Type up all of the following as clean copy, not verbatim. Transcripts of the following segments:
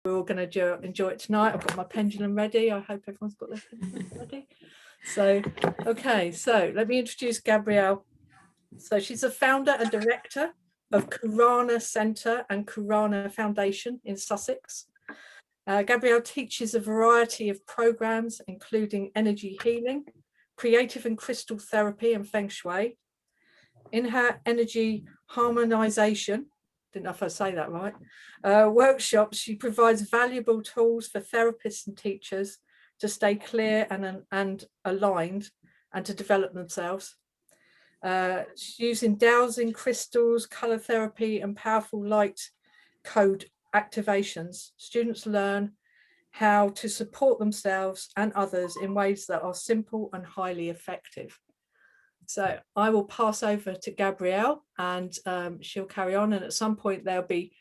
we're all going to enjoy it tonight. I've got my pendulum ready. I hope everyone's got their pendulum ready. So, okay, so let me introduce Gabrielle. So she's the founder and director of Kurana Centre and Kurana Foundation in Sussex. Gabrielle teaches a variety of programs, including energy healing, creative and crystal therapy, and feng shui. In her energy harmonization, didn't know if I say that right, workshops, she provides valuable tools for therapists and teachers to stay clear and aligned and to develop themselves. She's using dowsing, crystals, color therapy, and powerful light code activations. Students learn how to support themselves and others in ways that are simple and highly effective. So I will pass over to Gabrielle, and she'll carry on, and at some point there'll be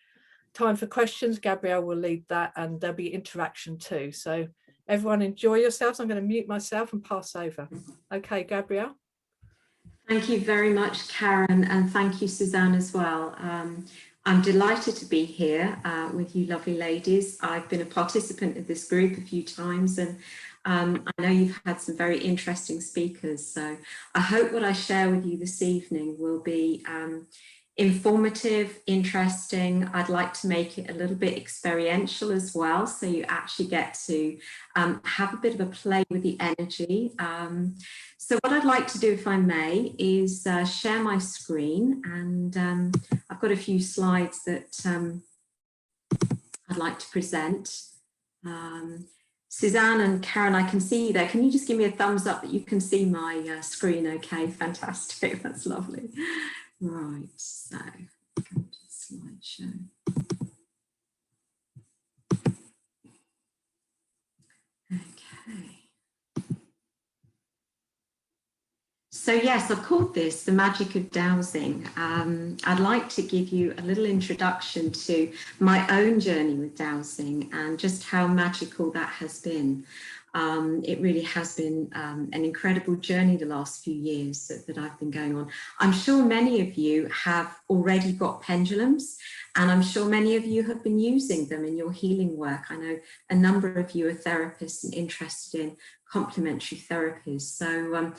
time for questions. Gabrielle will lead that, and there'll be interaction too. So everyone enjoy yourselves. I'm going to mute myself and pass over. Okay, Gabrielle. Thank you very much, Karen, and thank you, Suzanne, as well. I'm delighted to be here with you lovely ladies. I've been a participant of this group a few times, and I know you've had some very interesting speakers. So I hope what I share with you this evening will be informative, interesting. I'd like to make it a little bit experiential as well, so you actually get to have a bit of a play with the energy. So what I'd like to do, if I may, is share my screen, and I've got a few slides that I'd like to present. Suzanne and Karen, I can see you there. Can you just give me a thumbs up that you can see my screen okay? Fantastic, that's lovely. Right, so go to the slideshow. Okay. So yes, I've called this the Magic of Dowsing. I'd like to give you a little introduction to my own journey with dowsing and just how magical that has been. It really has been an incredible journey the last few years that I've been going on. I'm sure many of you have already got pendulums, and I'm sure many of you have been using them in your healing work. I know a number of you are therapists and interested in complementary therapies. So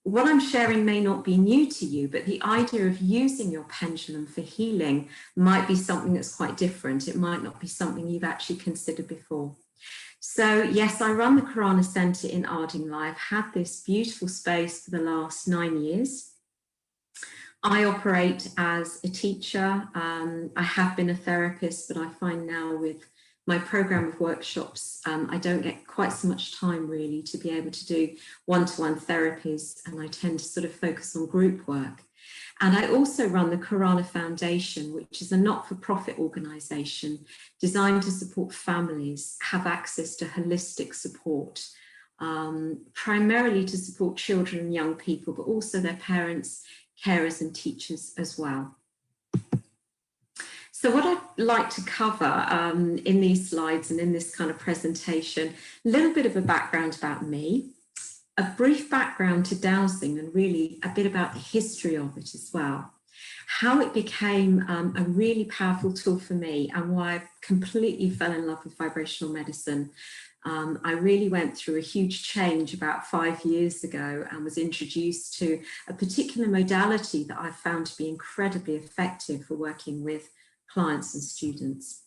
what I'm sharing may not be new to you, but the idea of using your pendulum for healing might be something that's quite different. It might not be something you've actually considered before. So yes, I run the Kurana Centre in Ardingly. I've had this beautiful space for the last 9 years. I operate as a teacher. I have been a therapist, but I find now with my program of workshops, I don't get quite so much time really to be able to do one-to-one therapies, and I tend to sort of focus on group work. And I also run the Kurana Foundation, which is a not-for-profit organisation designed to support families have access to holistic support, primarily to support children and young people, but also their parents, carers and teachers as well. So what I'd like to cover in these slides and in this kind of presentation, a little bit of a background about me, a brief background to dowsing, and really a bit about the history of it as well, how it became a really powerful tool for me, and why I completely fell in love with vibrational medicine. I really went through a huge change about 5 years ago and was introduced to a particular modality that I found to be incredibly effective for working with clients and students.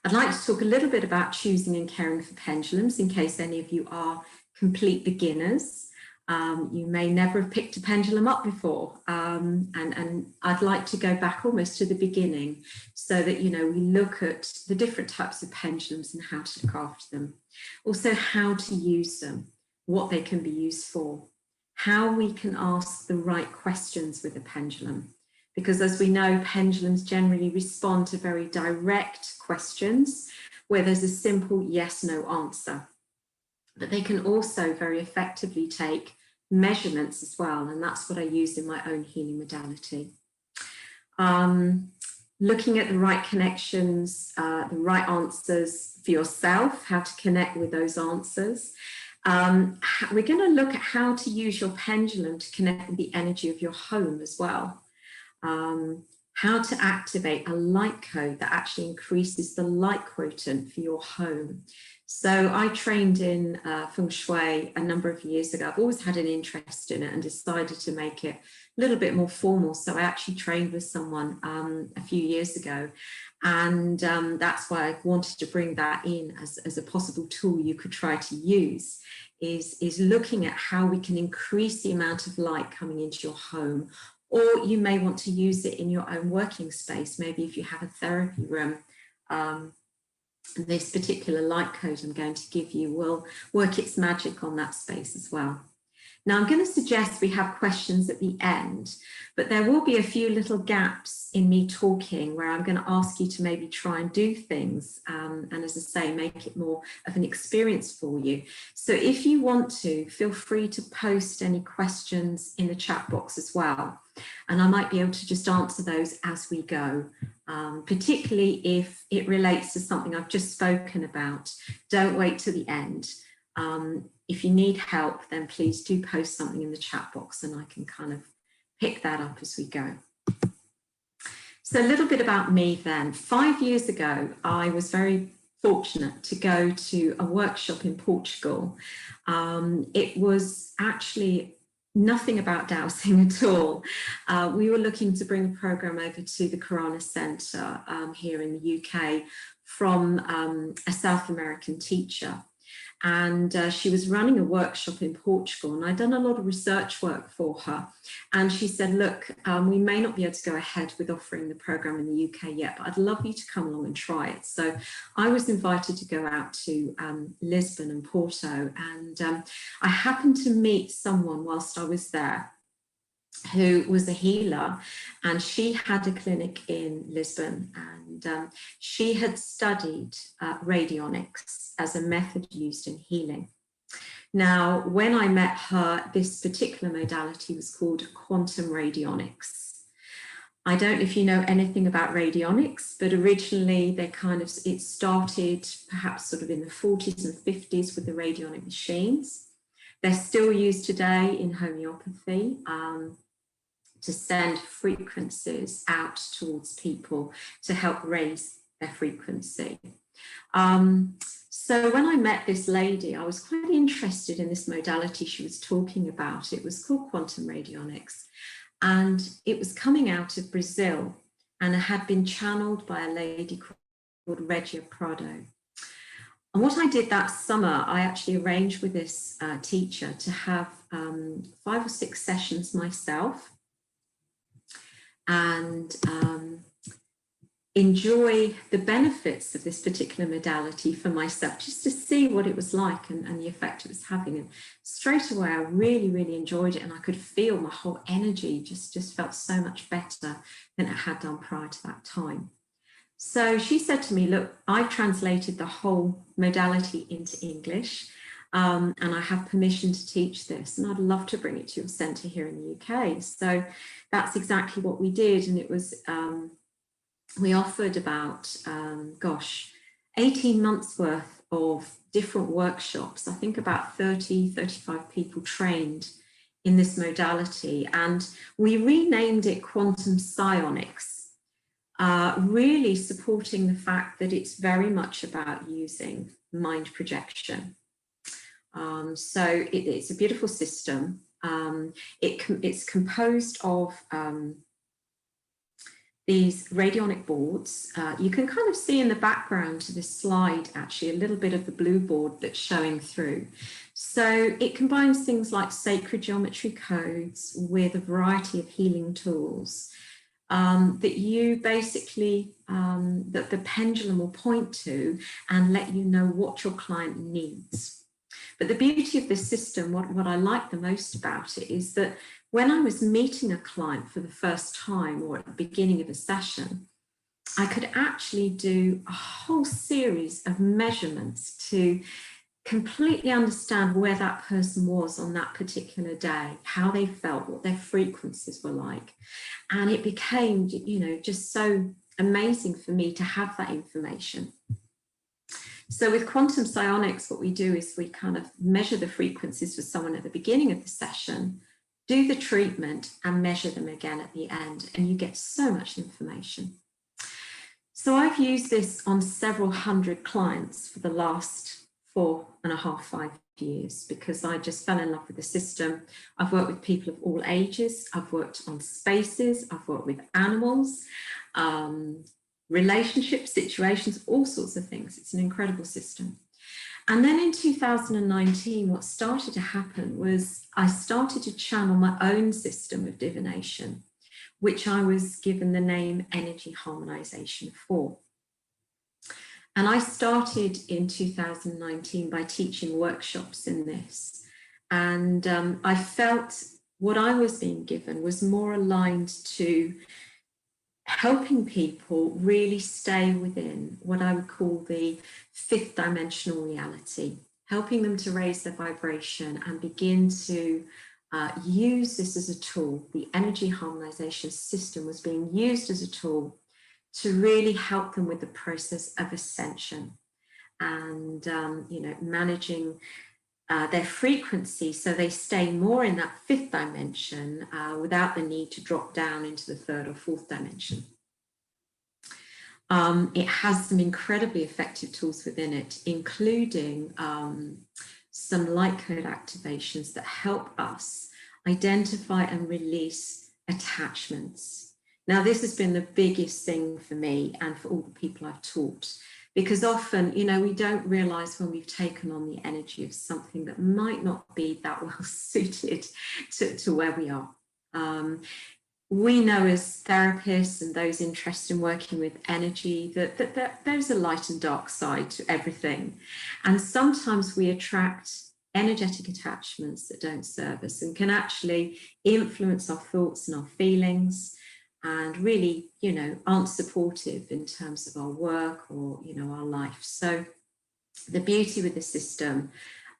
I'd like to talk a little bit about choosing and caring for pendulums in case any of you are complete beginners. You may never have picked a pendulum up before, and I'd like to go back almost to the beginning so that, you know, we look at the different types of pendulums and how to look after them. Also how to use them, what they can be used for, how we can ask the right questions with a pendulum. Because as we know, pendulums generally respond to very direct questions where there's a simple yes/no answer. But they can also very effectively take measurements as well, and that's what I use in my own healing modality. Looking at the right connections, the right answers for yourself, how to connect with those answers. We're going to look at how to use your pendulum to connect with the energy of your home as well. how to activate a light code that actually increases the light quotient for your home. So I trained in feng shui a number of years ago. I've always had an interest in it and decided to make it a little bit more formal. So I actually trained with someone a few years ago. And that's why I wanted to bring that in as a possible tool you could try to use, is looking at how we can increase the amount of light coming into your home. Or you may want to use it in your own working space. Maybe if you have a therapy room, this particular light code I'm going to give you will work its magic on that space as well. Now, I'm going to suggest we have questions at the end, but there will be a few little gaps in me talking where I'm going to ask you to maybe try and do things and, as I say, make it more of an experience for you. So if you want to, feel free to post any questions in the chat box as well. And I might be able to just answer those as we go, particularly if it relates to something I've just spoken about. Don't wait till the end. If you need help, then please do post something in the chat box and I can kind of pick that up as we go. So a little bit about me then. 5 years ago, I was very fortunate to go to a workshop in Portugal. It was actually nothing about dowsing at all. We were looking to bring a program over to the Corona Centre here in the UK from a South American teacher. And she was running a workshop in Portugal, and I'd done a lot of research work for her. And she said, look, we may not be able to go ahead with offering the program in the UK yet, but I'd love you to come along and try it. So I was invited to go out to Lisbon and Porto, and I happened to meet someone whilst I was there who was a healer, and she had a clinic in Lisbon, and she had studied radionics as a method used in healing. Now, when I met her, this particular modality was called quantum radionics. I don't know if you know anything about radionics, but originally it started perhaps sort of in the 40s and 50s with the radionic machines. They're still used today in homeopathy to send frequencies out towards people to help raise their frequency. So when I met this lady, I was quite interested in this modality she was talking about. It was called quantum radionics, and it was coming out of Brazil, and it had been channeled by a lady called Regia Prado. And what I did that summer, I actually arranged with this teacher to have 5 or 6 sessions myself, and enjoy the benefits of this particular modality for myself, just to see what it was like and the effect it was having. And straight away, I really, really enjoyed it, and I could feel my whole energy just felt so much better than it had done prior to that time. So she said to me, look, I've translated the whole modality into English, and I have permission to teach this, and I'd love to bring it to your centre here in the UK. So that's exactly what we did. And it was, we offered about, 18 months worth of different workshops. I think about 30, 35 people trained in this modality. And we renamed it Quantum Psionics, really supporting the fact that it's very much about using mind projection. So it's a beautiful system. It's composed of these radionic boards. You can kind of see in the background to this slide, actually, a little bit of the blue board that's showing through. So it combines things like sacred geometry codes with a variety of healing tools that you basically, that the pendulum will point to and let you know what your client needs. But the beauty of this system, what I like the most about it, is that when I was meeting a client for the first time or at the beginning of a session, I could actually do a whole series of measurements to completely understand where that person was on that particular day, how they felt, what their frequencies were like. And it became, just so amazing for me to have that information. So with quantum psionics, what we do is we kind of measure the frequencies for someone at the beginning of the session, do the treatment and measure them again at the end, and you get so much information. So I've used this on several hundred clients for the last 4.5, 5 years, because I just fell in love with the system. I've worked with people of all ages. I've worked on spaces. I've worked with animals, relationships, situations, all sorts of things. It's an incredible system. And then in 2019, what started to happen was I started to channel my own system of divination, which I was given the name energy harmonization for. And I started in 2019 by teaching workshops in this. And I felt what I was being given was more aligned to helping people really stay within what I would call the fifth dimensional reality, helping them to raise their vibration and begin to use this as a tool. The energy harmonization system was being used as a tool to really help them with the process of ascension and managing their frequency so they stay more in that fifth dimension without the need to drop down into the third or fourth dimension. It has some incredibly effective tools within it, including some light code activations that help us identify and release attachments. Now, this has been the biggest thing for me and for all the people I've taught, because often, we don't realize when we've taken on the energy of something that might not be that well suited to where we are. We know as therapists and those interested in working with energy that there's a light and dark side to everything. And sometimes we attract energetic attachments that don't serve us and can actually influence our thoughts and our feelings and really, aren't supportive in terms of our work or, our life. So the beauty with the system,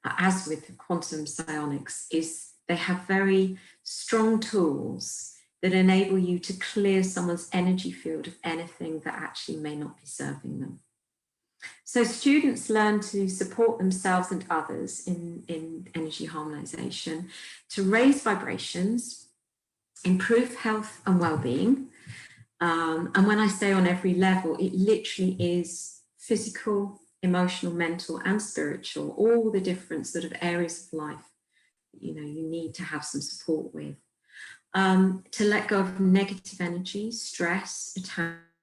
as with quantum psionics, is they have very strong tools that enable you to clear someone's energy field of anything that actually may not be serving them. So students learn to support themselves and others in energy harmonization, to raise vibrations, improve health and well-being. And when I say on every level, it literally is physical, emotional, mental, and spiritual, all the different sort of areas of life you need to have some support with. To let go of negative energy, stress,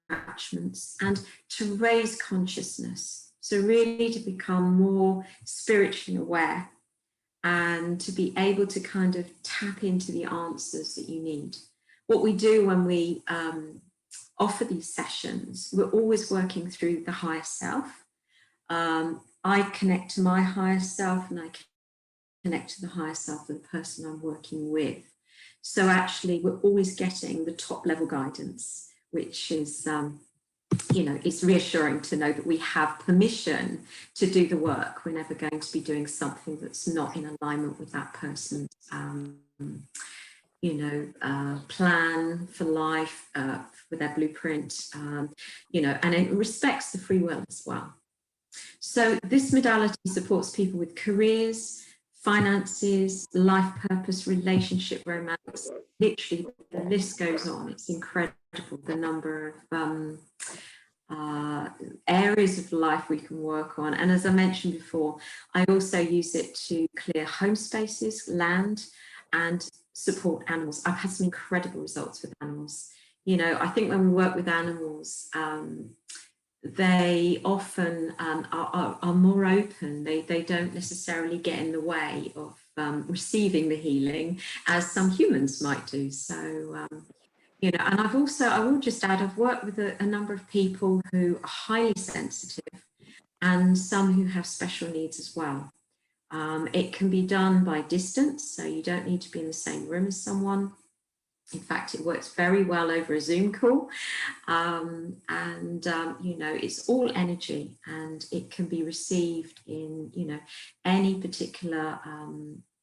attachments, and to raise consciousness. So really to become more spiritually aware and to be able to kind of tap into the answers that you need. What we do when we offer these sessions, we're always working through the higher self. I connect to my higher self and I connect to the higher self of the person I'm working with. So actually, we're always getting the top level guidance, which is, it's reassuring to know that we have permission to do the work. We're never going to be doing something that's not in alignment with that person's, plan for life, with their blueprint, and it respects the free will as well. So this modality supports people with careers, finances, life purpose, relationship, romance. Literally, the list goes on. It's incredible, the number of areas of life we can work on. And as I mentioned before, I also use it to clear home spaces, land, and support animals. I've had some incredible results with animals. I think when we work with animals, they often are more open. They don't necessarily get in the way of receiving the healing as some humans might do. So, and I will just add, I've worked with a number of people who are highly sensitive and some who have special needs as well. It can be done by distance, so you don't need to be in the same room as someone. In fact, it works very well over a Zoom call. It's all energy and it can be received in, any particular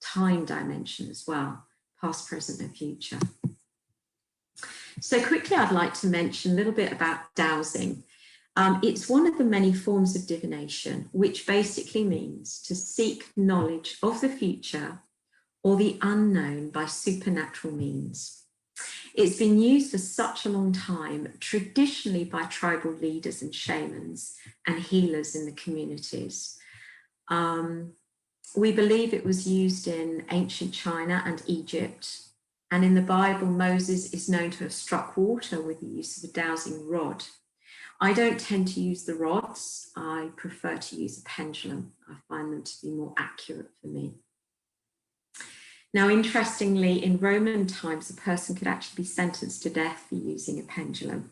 time dimension as well, past, present, and future. So quickly, I'd like to mention a little bit about dowsing. It's one of the many forms of divination, which basically means to seek knowledge of the future or the unknown by supernatural means. It's been used for such a long time, traditionally by tribal leaders and shamans and healers in the communities. We believe it was used in ancient China and Egypt. And in the Bible, Moses is known to have struck water with the use of a dowsing rod. I don't tend to use the rods. I prefer to use a pendulum. I find them to be more accurate for me. Now, interestingly, in Roman times, a person could actually be sentenced to death for using a pendulum.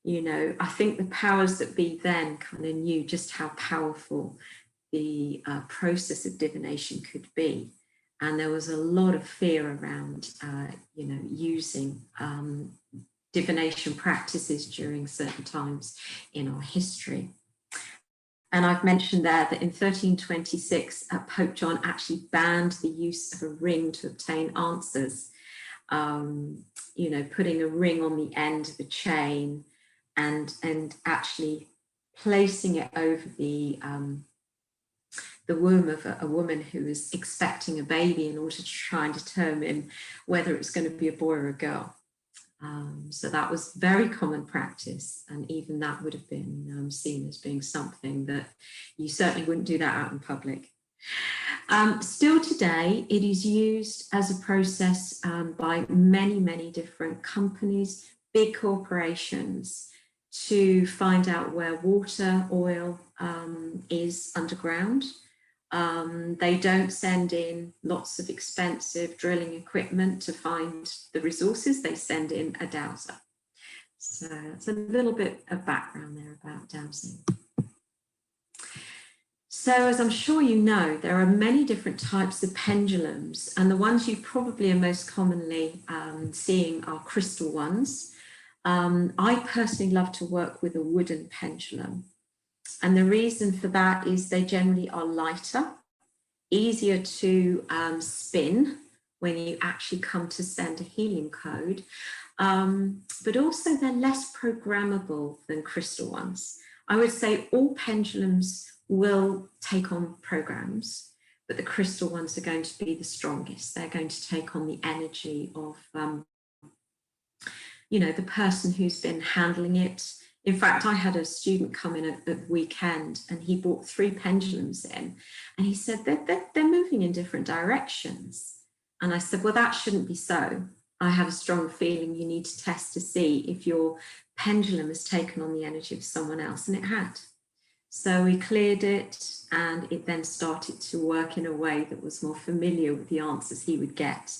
You know, I think the powers that be then kind of knew just how powerful the process of divination could be. And there was a lot of fear around, you know, using divination practices during certain times in our history. And I've mentioned there that in 1326, Pope John actually banned the use of a ring to obtain answers. You know, putting a ring on the end of a chain and actually placing it over the womb of a woman who was expecting a baby in order to try and determine whether it was going to be a boy or a girl. So that was very common practice, and even that would have been seen as being something that you certainly wouldn't do that out in public. Still today, it is used as a process by many, many different companies, big corporations, to find out where water, oil is underground. They don't send in lots of expensive drilling equipment to find the resources. They send in a dowser. So it's a little bit of background there about dowsing. So as I'm sure you know, there are many different types of pendulums, and the ones you probably are most commonly seeing are crystal ones. I personally love to work with a wooden pendulum. And the reason for that is they generally are lighter, easier to spin when you actually come to send a healing code, but also they're less programmable than crystal ones. I would say all pendulums will take on programs, but the crystal ones are going to be the strongest. They're going to take on the energy of, you know, the person who's been handling it. In fact, I had a student come in at the weekend and he brought 3 pendulums in and he said they're moving in different directions. And I said, well, that shouldn't be so. I have a strong feeling you need to test to see if your pendulum has taken on the energy of someone else, and it had. So we cleared it and it then started to work in a way that was more familiar with the answers he would get.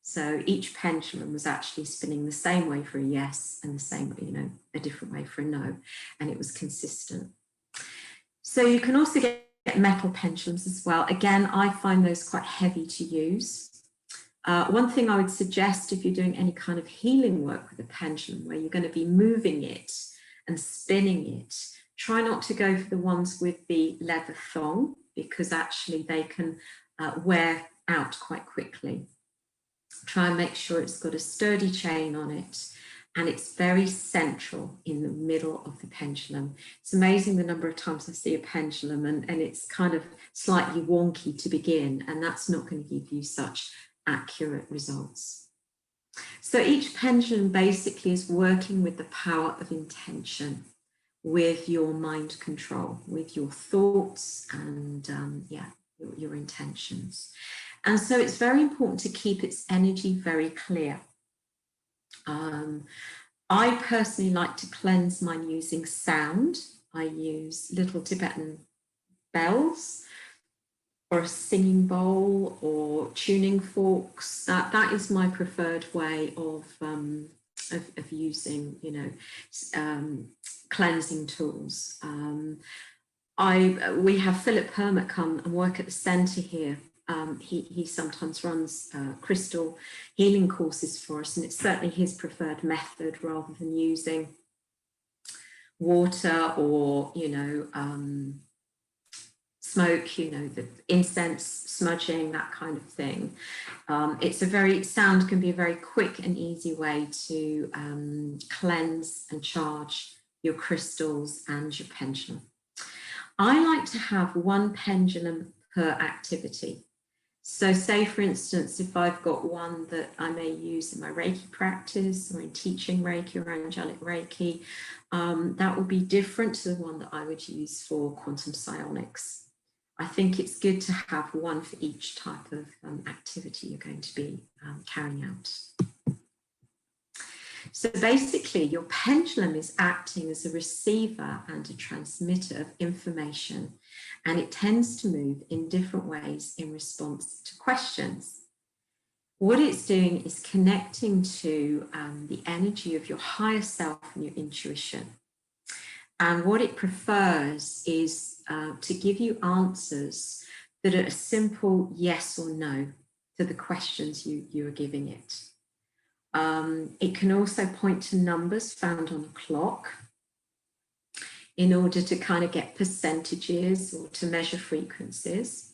So each pendulum was actually spinning the same way for a yes and the same, you know, a different way for a no, and it was consistent. So you can also get metal pendulums as well. Again, I find those quite heavy to use. One thing I would suggest if you're doing any kind of healing work with a pendulum where you're going to be moving it and spinning it, try not to go for the ones with the leather thong, because actually they can wear out quite quickly. Try and make sure it's got a sturdy chain on it and it's very central in the middle of the pendulum. It's amazing the number of times I see a pendulum and it's kind of slightly wonky to begin, and that's not going to give you such accurate results. So each pendulum basically is working with the power of intention, with your mind control, with your thoughts and your intentions. And so it's very important to keep its energy very clear. I personally like to cleanse mine using sound. I use little Tibetan bells or a singing bowl or tuning forks. That is my preferred way of using, you know, cleansing tools. We have Philip Hermit come and work at the centre here. He sometimes runs crystal healing courses for us, and it's certainly his preferred method rather than using water or, you know, smoke, you know, the incense smudging, that kind of thing. Sound can be a very quick and easy way to cleanse and charge your crystals and your pendulum. I like to have 1 pendulum per activity. So say, for instance, if I've got one that I may use in my Reiki practice or in teaching Reiki or angelic Reiki, that will be different to the one that I would use for quantum psionics. I think it's good to have one for each type of activity you're going to be carrying out. So basically, your pendulum is acting as a receiver and a transmitter of information, and it tends to move in different ways in response to questions. What it's doing is connecting to the energy of your higher self and your intuition. And what it prefers is to give you answers that are a simple yes or no to the questions you are giving it. It can also point to numbers found on a clock in order to kind of get percentages or to measure frequencies.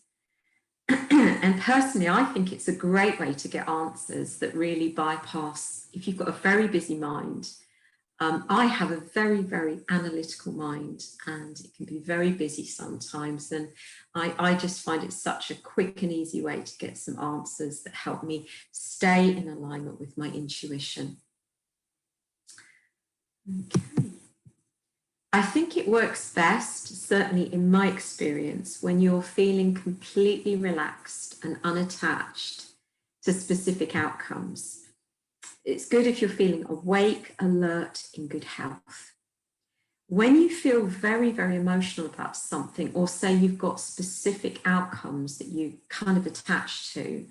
And personally, I think it's a great way to get answers that really bypass, if you've got a very busy mind. I have a very, very analytical mind, and it can be very busy sometimes. And I just find it such a quick and easy way to get some answers that help me stay in alignment with my intuition. Okay. I think it works best, certainly in my experience, when you're feeling completely relaxed and unattached to specific outcomes. It's good if you're feeling awake, alert, in good health. When you feel very, very emotional about something, or say you've got specific outcomes that you kind of attach to,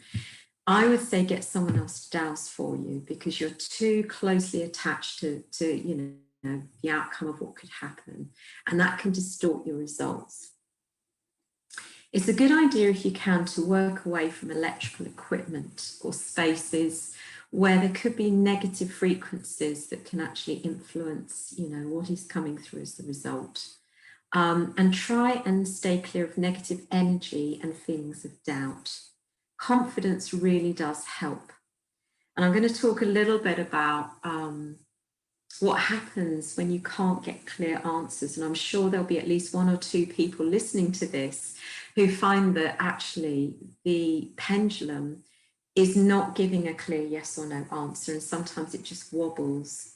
I would say get someone else to dowse for you, because you're too closely attached to you know, the outcome of what could happen, and that can distort your results. It's a good idea, if you can, to work away from electrical equipment or spaces where there could be negative frequencies that can actually influence, you know, what is coming through as the result. And try and stay clear of negative energy and feelings of doubt. Confidence really does help. And I'm going to talk a little bit about what happens when you can't get clear answers. And I'm sure there'll be at least one or two people listening to this who find that actually the pendulum is not giving a clear yes or no answer, and sometimes it just wobbles.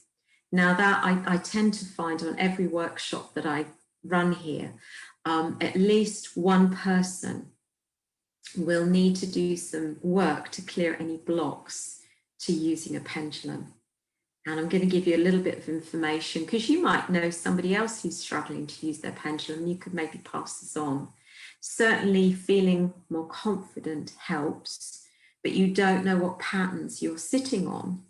Now that I tend to find on every workshop that I run here, at least one person will need to do some work to clear any blocks to using a pendulum. And I'm going to give you a little bit of information, because you might know somebody else who's struggling to use their pendulum. You could maybe pass this on. Certainly feeling more confident helps, but you don't know what patterns you're sitting on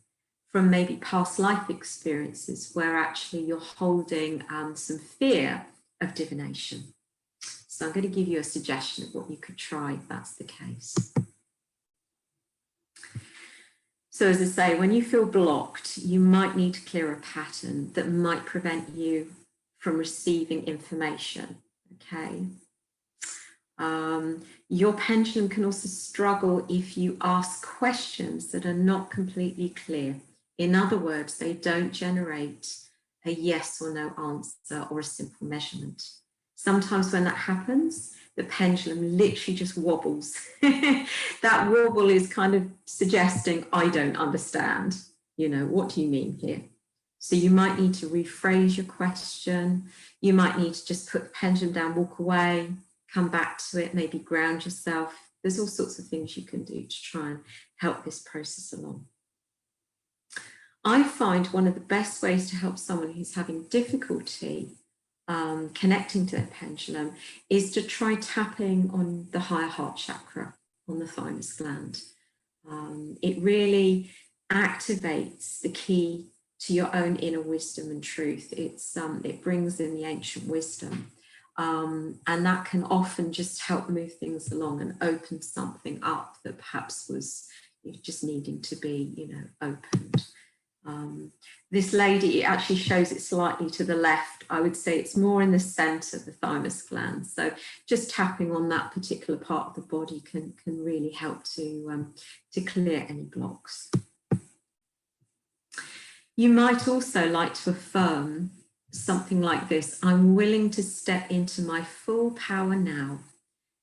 from maybe past life experiences where actually you're holding some fear of divination. So I'm going to give you a suggestion of what you could try if that's the case. So as I say, when you feel blocked, you might need to clear a pattern that might prevent you from receiving information, okay? Your pendulum can also struggle if you ask questions that are not completely clear. In other words, they don't generate a yes or no answer or a simple measurement. Sometimes when that happens, the pendulum literally just wobbles. That wobble is kind of suggesting, I don't understand. You know, what do you mean here? So you might need to rephrase your question. You might need to just put the pendulum down, walk away, come back to it, maybe ground yourself. There's all sorts of things you can do to try and help this process along. I find one of the best ways to help someone who's having difficulty connecting to their pendulum is to try tapping on the higher heart chakra, on the thymus gland. It really activates the key to your own inner wisdom and truth. It brings in the ancient wisdom. And that can often just help move things along and open something up that perhaps was just needing to be, you know, opened. This lady, it actually shows it slightly to the left. I would say it's more in the center of the thymus gland. So just tapping on that particular part of the body can really help to clear any blocks. You might also like to affirm something like this: I'm willing to step into my full power now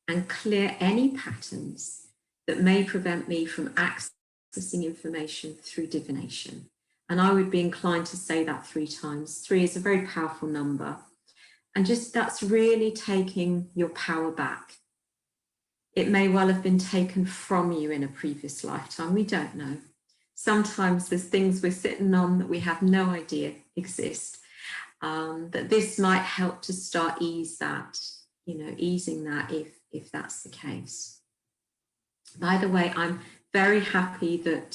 and clear any patterns that may prevent me from accessing information through divination. And I would be inclined to say that 3 times. 3 is a very powerful number. And just that's really taking your power back. It may well have been taken from you in a previous lifetime. We don't know. Sometimes there's things we're sitting on that we have no idea exist. That this might help to start easing that if that's the case. By the way, I'm very happy that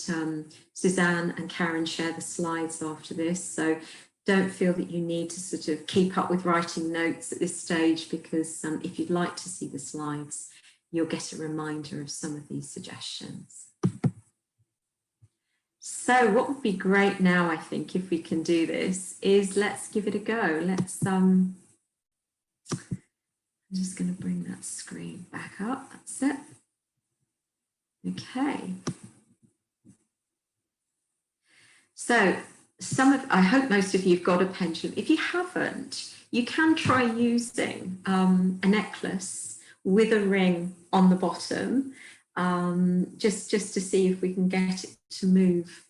Suzanne and Karen share the slides after this. So don't feel that you need to sort of keep up with writing notes at this stage, because if you'd like to see the slides, you'll get a reminder of some of these suggestions. So what would be great now, I think, if we can do this, is let's give it a go. I'm just going to bring that screen back up. That's it. Okay. So I hope most of you have got a pendulum. If you haven't, you can try using a necklace with a ring on the bottom, just to see if we can get it to move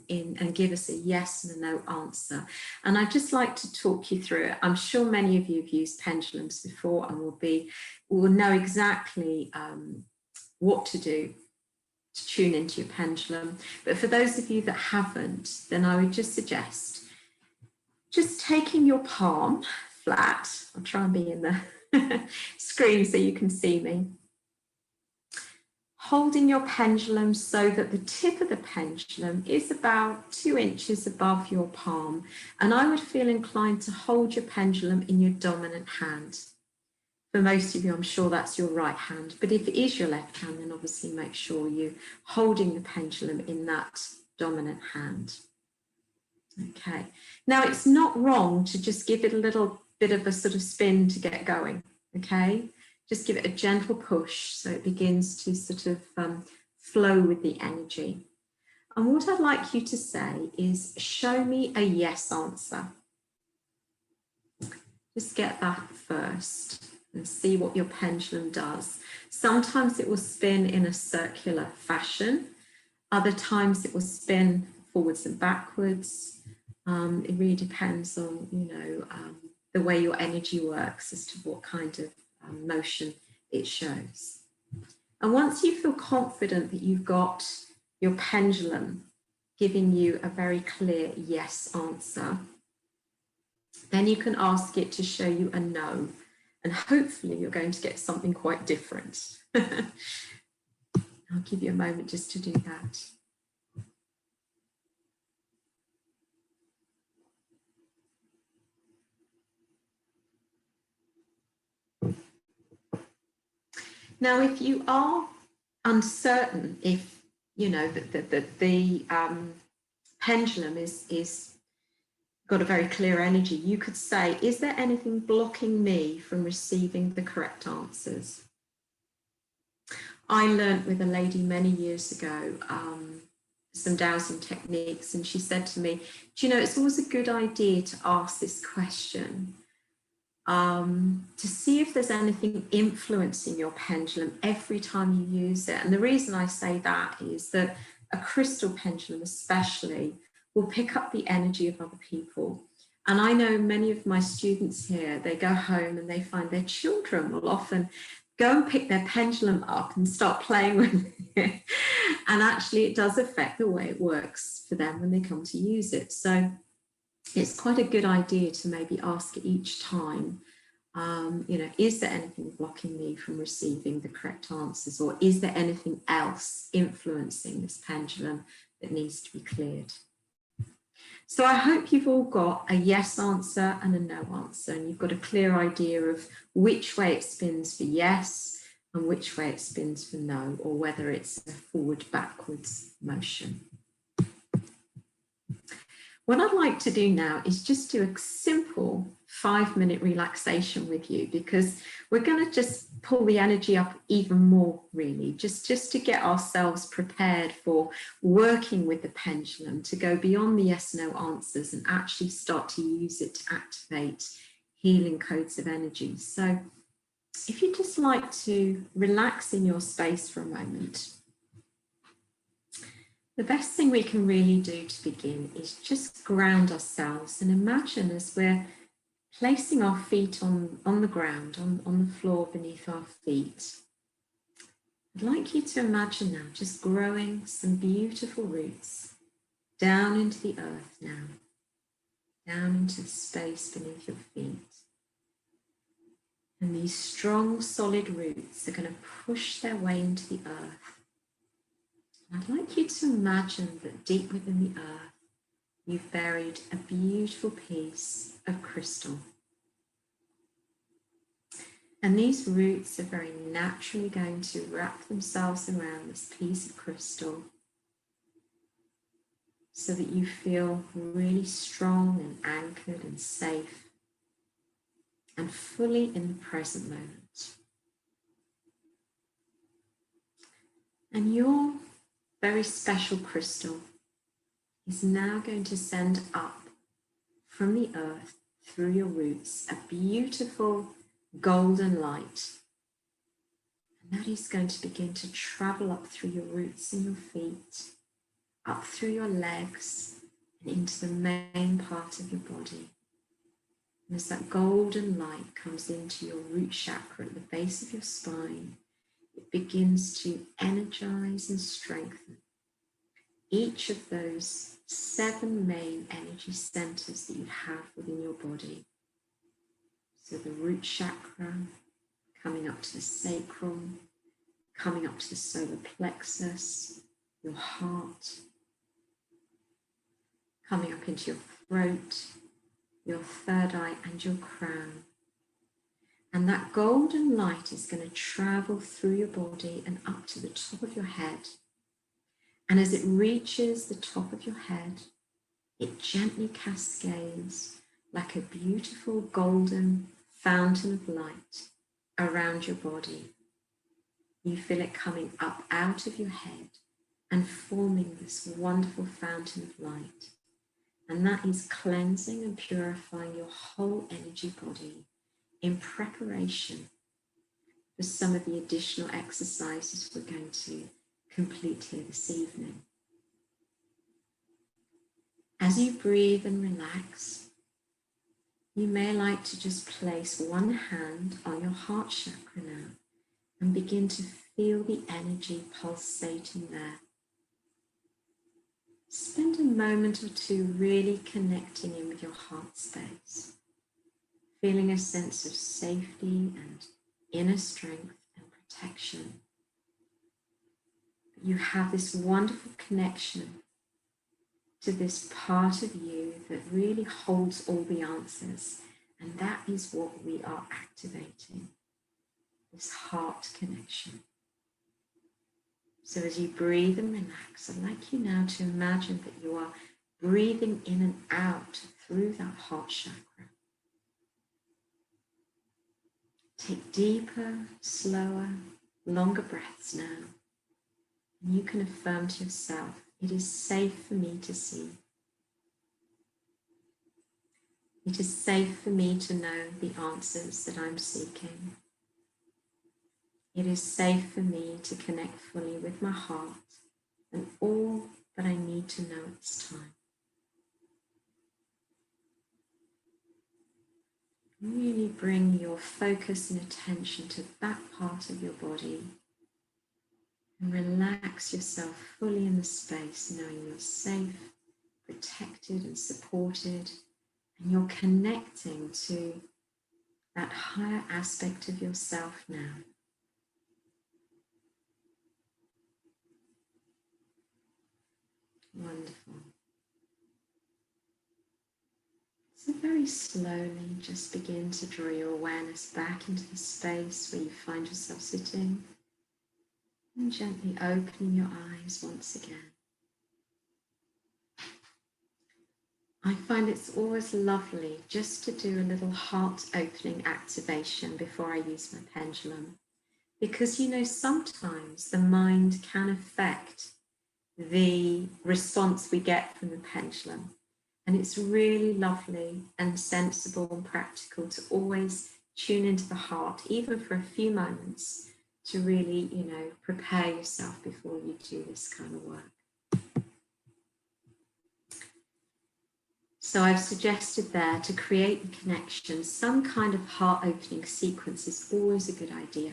in and give us a yes and a no answer. And I'd just like to talk you through it. I'm sure many of you have used pendulums before and will know exactly what to do to tune into your pendulum. But for those of you that haven't, then I would just suggest just taking your palm flat. I'll try and be in the screen so you can see me. Holding your pendulum so that the tip of the pendulum is about 2 inches above your palm. And I would feel inclined to hold your pendulum in your dominant hand. For most of you, I'm sure that's your right hand, but if it is your left hand, then obviously make sure you're holding the pendulum in that dominant hand. Okay, now it's not wrong to just give it a little bit of a sort of spin to get going, okay? Just give it a gentle push so it begins to sort of flow with the energy. And what I'd like you to say is, show me a yes answer. Just get that first and see what your pendulum does. Sometimes it will spin in a circular fashion. Other times it will spin forwards and backwards. It really depends on, the way your energy works as to what kind of motion it shows. And once you feel confident that you've got your pendulum giving you a very clear yes answer, then you can ask it to show you a no. And hopefully you're going to get something quite different. I'll give you a moment just to do that. Now, if you are uncertain if, the pendulum is got a very clear energy, you could say, is there anything blocking me from receiving the correct answers? I learned with a lady many years ago some dowsing techniques, and she said to me, do you know, it's always a good idea to ask this question to see if there's anything influencing your pendulum every time you use it. And the reason I say that is that a crystal pendulum especially will pick up the energy of other people. And I know many of my students here, they go home and they find their children will often go and pick their pendulum up and start playing with it. And actually it does affect the way it works for them when they come to use it. So it's quite a good idea to maybe ask it each time, is there anything blocking me from receiving the correct answers? Or is there anything else influencing this pendulum that needs to be cleared? So I hope you've all got a yes answer and a no answer, and you've got a clear idea of which way it spins for yes and which way it spins for no, or whether it's a forward-backwards motion. What I'd like to do now is just do a simple 5-minute relaxation with you, because we're going to just pull the energy up even more, really, just to get ourselves prepared for working with the pendulum, to go beyond the yes/no answers and actually start to use it to activate healing codes of energy. So if you'd just like to relax in your space for a moment, The best thing we can really do to begin is just ground ourselves and imagine as we're placing our feet on the ground, on the floor beneath our feet. I'd like you to imagine now just growing some beautiful roots down into the earth now, down into the space beneath your feet. And these strong, solid roots are going to push their way into the earth. I'd like you to imagine that deep within the earth, you've buried a beautiful piece of crystal. And these roots are very naturally going to wrap themselves around this piece of crystal so that you feel really strong and anchored and safe and fully in the present moment. And your very special crystal is now going to send up from the earth through your roots a beautiful golden light. And that is going to begin to travel up through your roots and your feet, up through your legs and into the main part of your body. And as that golden light comes into your root chakra at the base of your spine, it begins to energize and strengthen each of those 7 main energy centers that you have within your body. So the root chakra, coming up to the sacrum, coming up to the solar plexus, your heart, coming up into your throat, your third eye and your crown. And that golden light is going to travel through your body and up to the top of your head. And as it reaches the top of your head, it gently cascades like a beautiful golden fountain of light around your body. You feel it coming up out of your head and forming this wonderful fountain of light. And that is cleansing and purifying your whole energy body in preparation for some of the additional exercises we're going to complete here this evening. As you breathe and relax, you may like to just place one hand on your heart chakra now and begin to feel the energy pulsating there. Spend a moment or two really connecting in with your heart space, feeling a sense of safety and inner strength and protection. You have this wonderful connection to this part of you that really holds all the answers, and that is what we are activating, this heart connection. So as you breathe and relax, I'd like you now to imagine that you are breathing in and out through that heart chakra. Take deeper, slower, longer breaths now. And you can affirm to yourself, it is safe for me to see. It is safe for me to know the answers that I'm seeking. It is safe for me to connect fully with my heart and all that I need to know at this time. Really bring your focus and attention to that part of your body and relax yourself fully in the space, knowing you're safe, protected and supported, and you're connecting to that higher aspect of yourself now. Wonderful. So very slowly just begin to draw your awareness back into the space where you find yourself sitting and gently opening your eyes once again. I find it's always lovely just to do a little heart opening activation before I use my pendulum, because you know sometimes the mind can affect the response we get from the pendulum. And it's really lovely and sensible and practical to always tune into the heart, even for a few moments, to really, prepare yourself before you do this kind of work. So I've suggested there to create the connection, some kind of heart-opening sequence is always a good idea.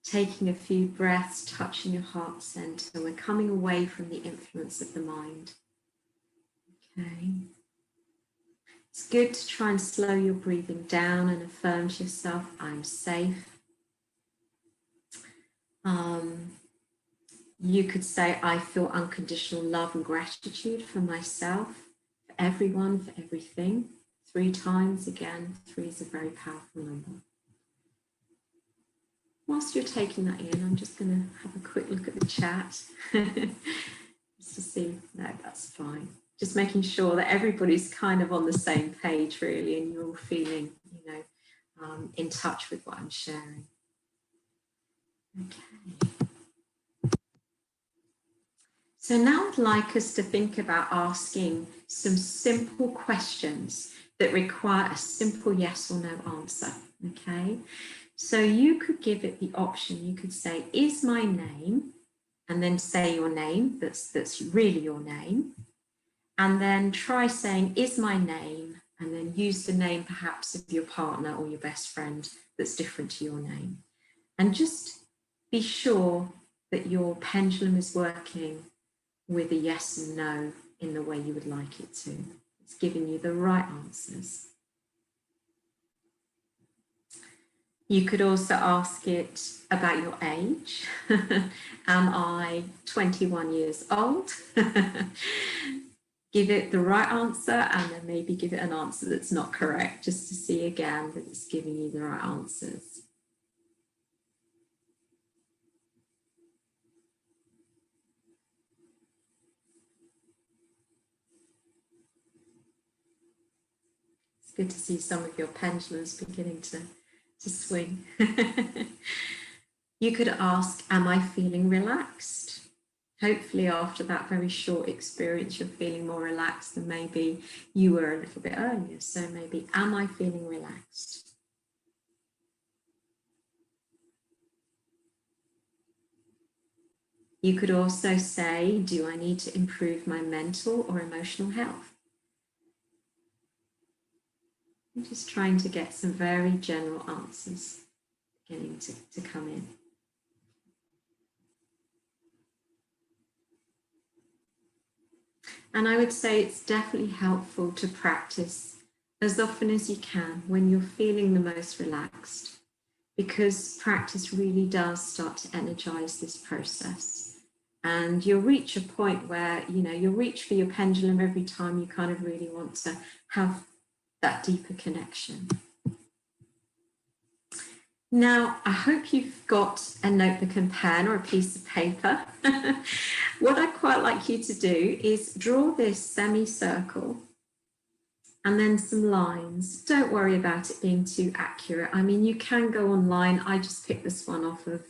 Taking a few breaths, touching your heart center. We're coming away from the influence of the mind. Okay. It's good to try and slow your breathing down and affirm to yourself, I'm safe. You could say, I feel unconditional love and gratitude for myself, for everyone, for everything. 3 times again. 3 is a very powerful number. Whilst you're taking that in, I'm just going to have a quick look at the chat just to see. No, that's fine. Just making sure that everybody's kind of on the same page, really, and you're all feeling, you know, in touch with what I'm sharing. Okay. So now I'd like us to think about asking some simple questions that require a simple yes or no answer, okay? So you could give it the option, you could say, is my name, and then say your name, that's really your name, and then try saying, is my name, and then use the name perhaps of your partner or your best friend that's different to your name. And just be sure that your pendulum is working with a yes and no in the way you would like it to. It's giving you the right answers. You could also ask it about your age. Am I 21 years old? Give it the right answer and then maybe give it an answer that's not correct, just to see again that it's giving you the right answers. It's good to see some of your pendulums beginning to swing. You could ask, am I feeling relaxed? Hopefully after that very short experience, you're feeling more relaxed than maybe you were a little bit earlier. So maybe, am I feeling relaxed? You could also say, do I need to improve my mental or emotional health? I'm just trying to get some very general answers beginning to come in. And I would say it's definitely helpful to practice as often as you can when you're feeling the most relaxed, because practice really does start to energize this process. And you'll reach a point where, you know, you'll reach for your pendulum every time you kind of really want to have that deeper connection. Now, I hope you've got a notebook and pen or a piece of paper. What I'd quite like you to do is draw this semicircle and then some lines. Don't worry about it being too accurate. I mean, you can go online. I just picked this one off of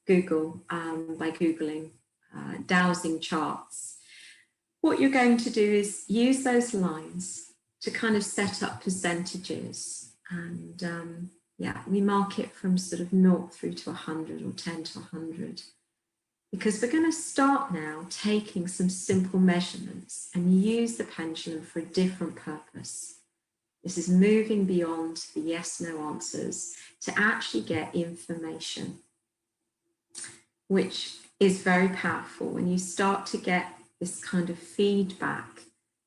Google by Googling dowsing charts. What you're going to do is use those lines to kind of set up percentages, and yeah, we mark it from sort of 0 through to 100 or 10 to 100, because we're going to start now taking some simple measurements and use the pendulum for a different purpose. This is moving beyond the yes/no answers to actually get information, which is very powerful when you start to get this kind of feedback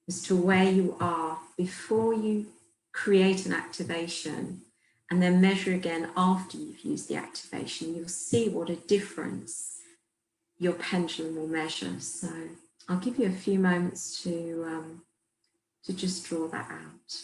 as to where you are before you create an activation, and then measure again after you've used the activation. You'll see what a difference your pendulum will measure. So I'll give you a few moments to just draw that out.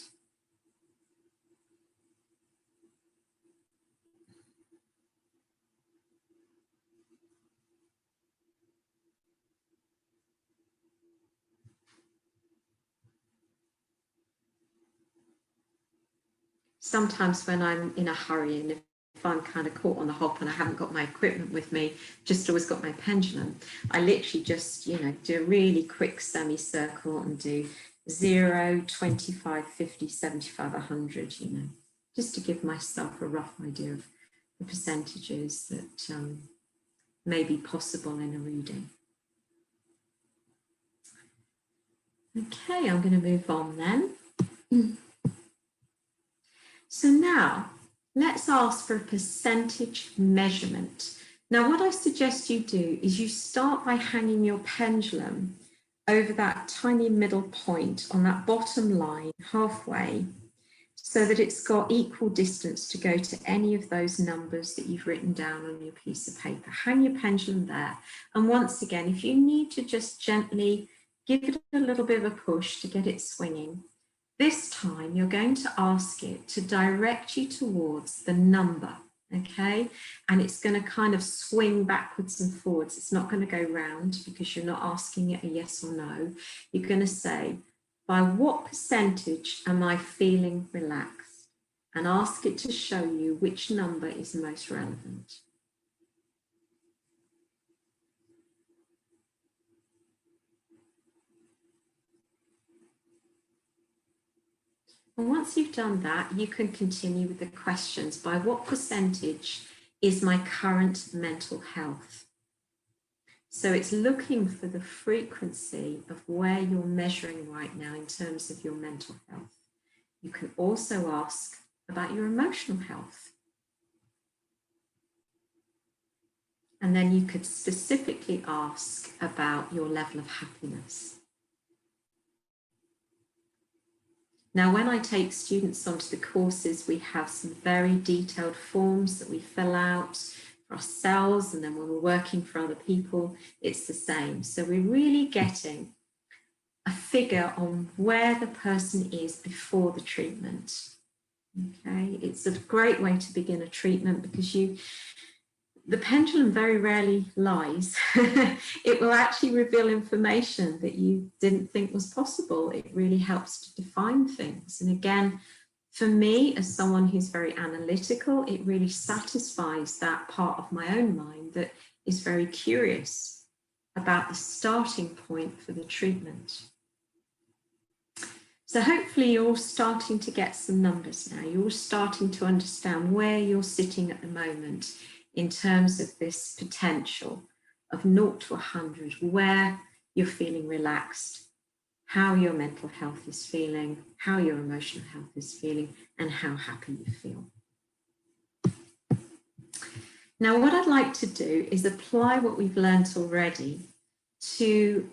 Sometimes when I'm in a hurry and if I'm kind of caught on the hop and I haven't got my equipment with me, just always got my pendulum, I literally just, you know, do a really quick semicircle and do 0, 25, 50, 75, 100, you know, just to give myself a rough idea of the percentages that may be possible in a reading. Okay, I'm going to move on then. So now let's ask for a percentage measurement. Now what I suggest you do is you start by hanging your pendulum over that tiny middle point on that bottom line halfway, so that it's got equal distance to go to any of those numbers that you've written down on your piece of paper. Hang your pendulum there. And once again, if you need to just gently give it a little bit of a push to get it swinging, this time you're going to ask it to direct you towards the number, okay? And it's going to kind of swing backwards and forwards. It's not going to go round because you're not asking it a yes or no. You're going to say, by what percentage am I feeling relaxed? And ask it to show you which number is most relevant. And once you've done that, you can continue with the questions. By what percentage is my current mental health? So it's looking for the frequency of where you're measuring right now in terms of your mental health. You can also ask about your emotional health. And then you could specifically ask about your level of happiness. Now, when I take students onto the courses, we have some very detailed forms that we fill out for ourselves, and then when we're working for other people, it's the same. So we're really getting a figure on where the person is before the treatment. Okay, it's a great way to begin a treatment because the pendulum very rarely lies. It will actually reveal information that you didn't think was possible. It really helps to define things. And again, for me, as someone who's very analytical, it really satisfies that part of my own mind that is very curious about the starting point for the treatment. So hopefully you're starting to get some numbers now. You're starting to understand where you're sitting at the moment in terms of this potential of 0 to 100, where you're feeling relaxed, how your mental health is feeling, how your emotional health is feeling, and how happy you feel. Now, what I'd like to do is apply what we've learned already to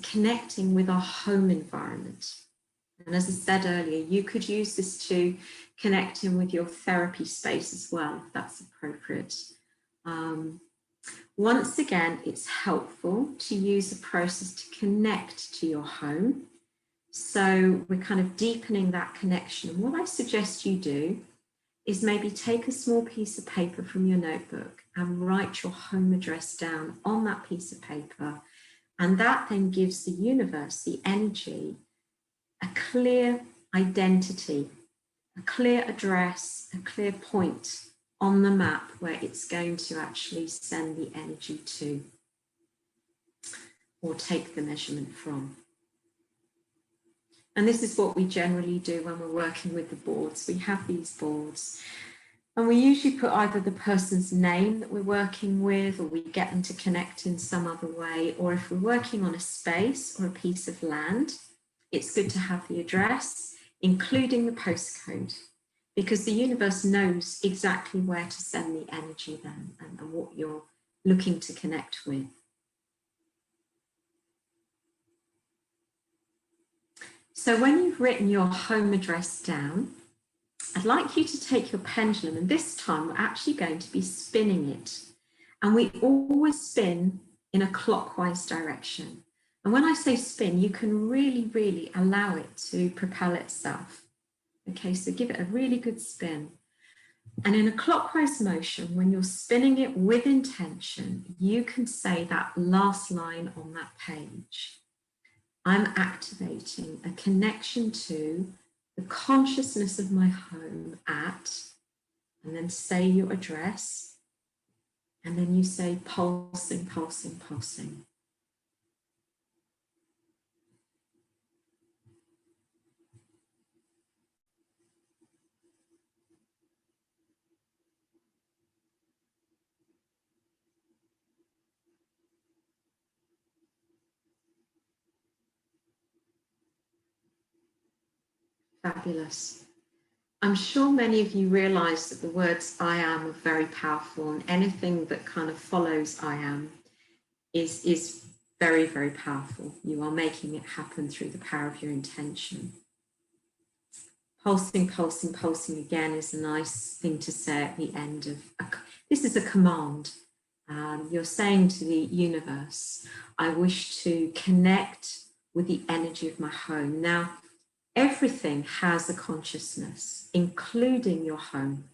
connecting with our home environment. And as I said earlier, you could use this to connect in with your therapy space as well, if that's appropriate. Once again, it's helpful to use a process to connect to your home. So we're kind of deepening that connection. And what I suggest you do is maybe take a small piece of paper from your notebook and write your home address down on that piece of paper. And that then gives the universe, the energy, a clear identity, a clear address, a clear point on the map where it's going to actually send the energy to or take the measurement from. And this is what we generally do when we're working with the boards. We have these boards and we usually put either the person's name that we're working with, or we get them to connect in some other way, or if we're working on a space or a piece of land, it's good to have the address, including the postcode, because the universe knows exactly where to send the energy then and what you're looking to connect with. So when you've written your home address down, I'd like you to take your pendulum, and this time we're actually going to be spinning it. And we always spin in a clockwise direction. And when I say spin, you can really allow it to propel itself. Okay, so give it a really good spin. And in a clockwise motion, when you're spinning it with intention, you can say that last line on that page. I'm activating a connection to the consciousness of my home at, and then say your address, and then you say pulsing, pulsing, pulsing. Fabulous. I'm sure many of you realize that the words I am are very powerful, and anything that kind of follows I am is very, very powerful. You are making it happen through the power of your intention. Pulsing, pulsing, pulsing again is a nice thing to say at the end of, this is a command. You're saying to the universe, I wish to connect with the energy of my home. Now, everything has a consciousness, including your home.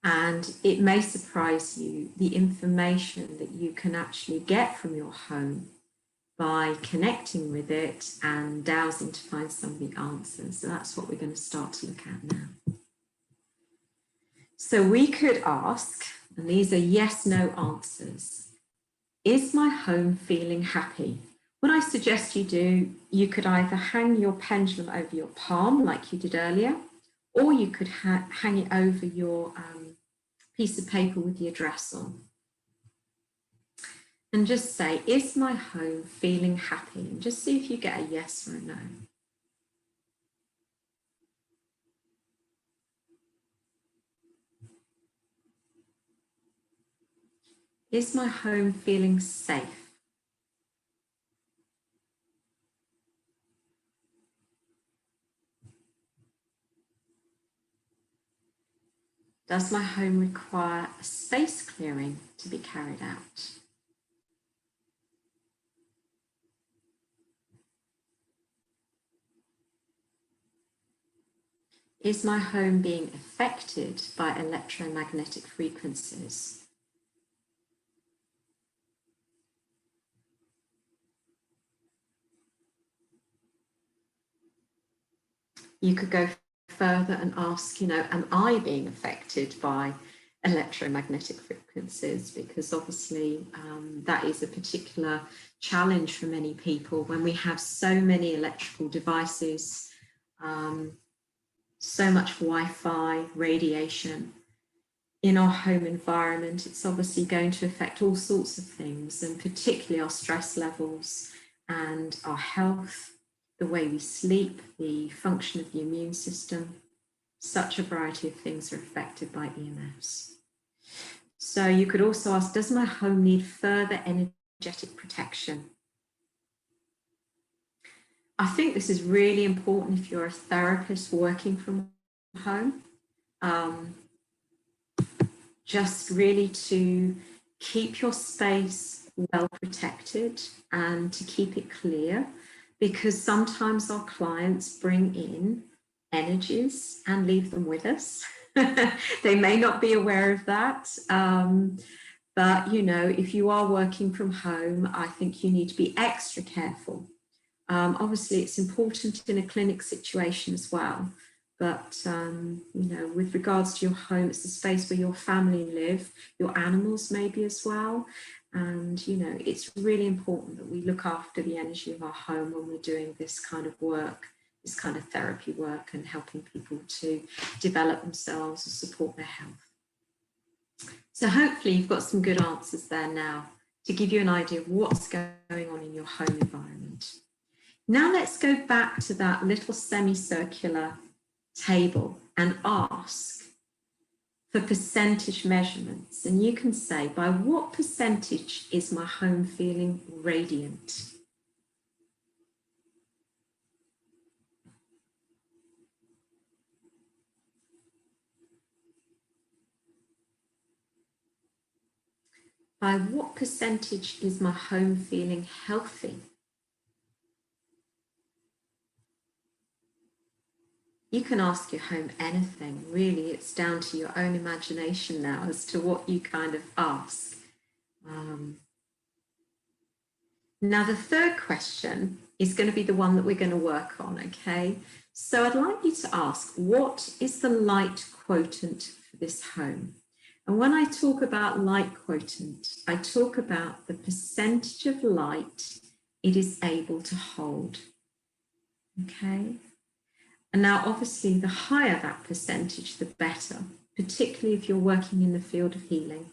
And it may surprise you the information that you can actually get from your home by connecting with it and dowsing to find some of the answers. So that's what we're going to start to look at now. So we could ask, and these are yes/no answers, is my home feeling happy? What I suggest you do, you could either hang your pendulum over your palm like you did earlier, or you could hang it over your piece of paper with the address on. And just say, is my home feeling happy? And just see if you get a yes or a no. Is my home feeling safe? Does my home require a space clearing to be carried out? Is my home being affected by electromagnetic frequencies? You could go further and ask, am I being affected by electromagnetic frequencies? Because obviously that is a particular challenge for many people when we have so many electrical devices, so much Wi-Fi, radiation in our home environment. It's obviously going to affect all sorts of things, and particularly our stress levels and our health, the way we sleep, the function of the immune system. Such a variety of things are affected by EMFs. So you could also ask, does my home need further energetic protection? I think this is really important if you're a therapist working from home. Just really to keep your space well protected and to keep it clear, because sometimes our clients bring in energies and leave them with us. They may not be aware of that. But, if you are working from home, I think you need to be extra careful. Obviously, it's important in a clinic situation as well. But, with regards to your home, it's the space where your family live, your animals maybe as well. And, it's really important that we look after the energy of our home when we're doing this kind of work, this kind of therapy work, and helping people to develop themselves and support their health. So hopefully you've got some good answers there now to give you an idea of what's going on in your home environment. Now let's go back to that little semicircular table and ask for percentage measurements. And you can say, by what percentage is my home feeling radiant? By what percentage is my home feeling healthy? You can ask your home anything. Really, it's down to your own imagination now as to what you kind of ask. Now, the third question is going to be the one that we're going to work on, okay? So I'd like you to ask, what is the light quotient for this home? And when I talk about light quotient, I talk about the percentage of light it is able to hold, okay? And now, obviously, the higher that percentage, the better, particularly if you're working in the field of healing.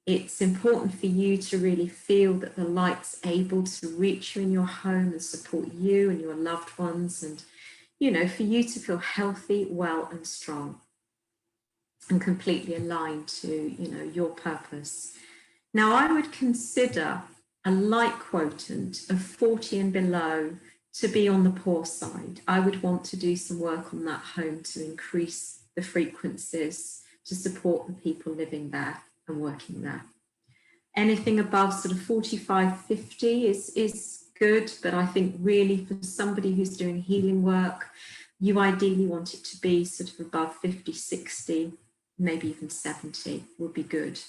It's important for you to really feel that the light's able to reach you in your home and support you and your loved ones. And, you know, for you to feel healthy, well, and strong, and completely aligned to, you know, your purpose. Now, I would consider a light quotient of 40 and below to be on the poor side. I would want to do some work on that home to increase the frequencies to support the people living there and working there. Anything above sort of 45, 50 is good, but I think really for somebody who's doing healing work, you ideally want it to be sort of above 50, 60, maybe even 70 would be good.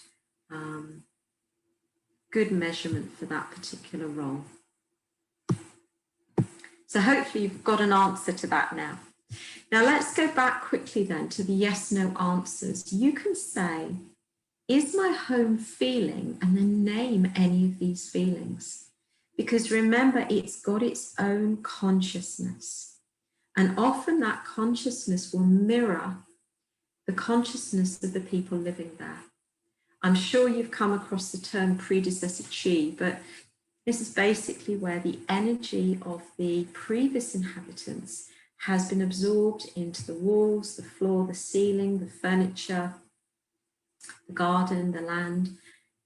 Good measurement for that particular role. So hopefully you've got an answer to that now. Now let's go back quickly then to the yes, no answers. You can say, is my home feeling, and then name any of these feelings. Because remember, it's got its own consciousness. And often that consciousness will mirror the consciousness of the people living there. I'm sure you've come across the term predecessor chi, but this is basically where the energy of the previous inhabitants has been absorbed into the walls, the floor, the ceiling, the furniture, the garden, the land.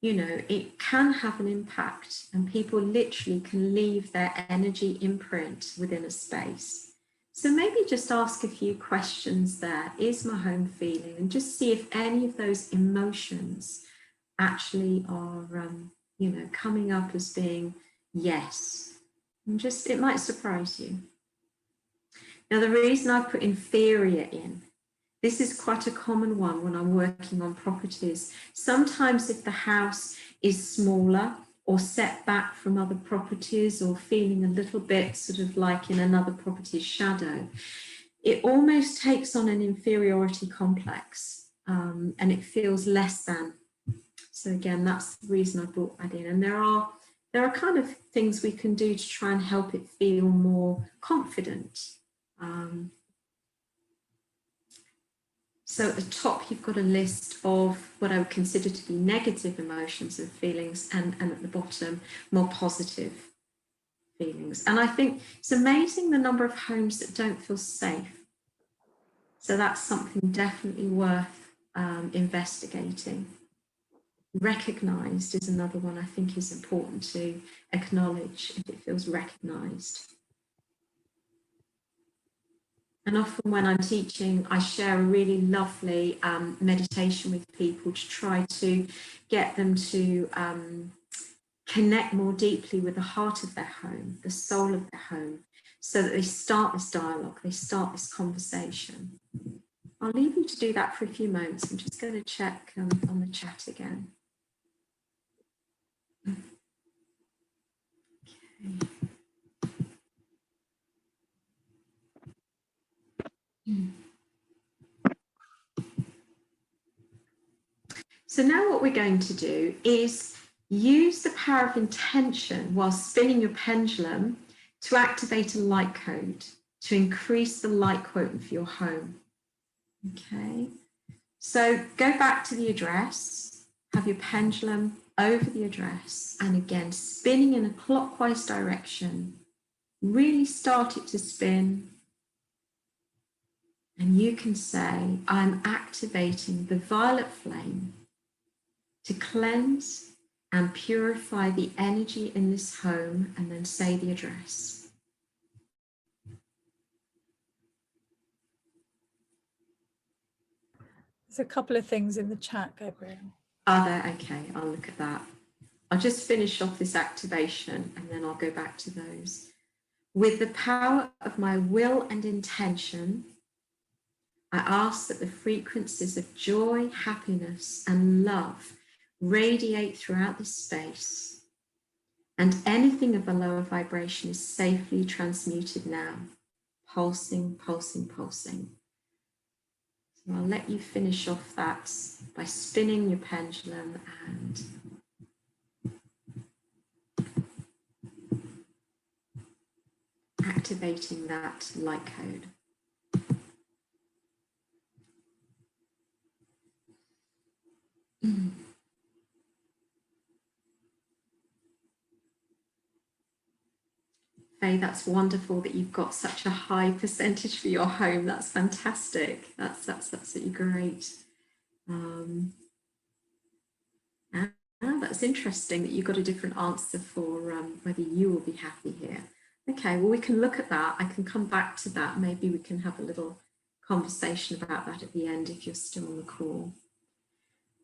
You know, it can have an impact, and people literally can leave their energy imprint within a space. So maybe just ask a few questions there. Is my home feeling? And just see if any of those emotions actually are, you know, coming up as being yes. And just, it might surprise you. Now, the reason I put inferior in, this is quite a common one when I'm working on properties. Sometimes if the house is smaller or set back from other properties or feeling a little bit sort of like in another property's shadow, it almost takes on an inferiority complex, and it feels less than. So again, that's the reason I brought that in. And there are kind of things we can do to try and help it feel more confident. So at the top, you've got a list of what I would consider to be negative emotions and feelings, and at the bottom, more positive feelings. And I think it's amazing the number of homes that don't feel safe. So that's something definitely worth investigating. Recognized is another one I think is important to acknowledge if it feels recognized. And often when I'm teaching, I share a really lovely meditation with people to try to get them to connect more deeply with the heart of their home, the soul of their home, so that they start this dialogue, they start this conversation. I'll leave you to do that for a few moments. I'm just going to check on the chat again. Okay. So now what we're going to do is use the power of intention while spinning your pendulum to activate a light code to increase the light quotient for your home. Okay, so go back to the address, have your pendulum over the address, and again spinning in a clockwise direction. Really start it to spin. And you can say, I'm activating the violet flame to cleanse and purify the energy in this home, and then say the address. There's a couple of things in the chat, Gabrielle. Are there? Okay, I'll look at that. I'll just finish off this activation and then I'll go back to those. With the power of my will and intention, I ask that the frequencies of joy, happiness, and love radiate throughout this space, and anything of a lower vibration is safely transmuted now. Pulsing, pulsing, pulsing. So I'll let you finish off that by spinning your pendulum and activating that light code. Faye, that's wonderful that you've got such a high percentage for your home. That's fantastic. That's absolutely great. That's interesting that you got a different answer for whether you will be happy here. Okay, well, we can look at that. I can come back to that. Maybe we can have a little conversation about that at the end if you're still on the call.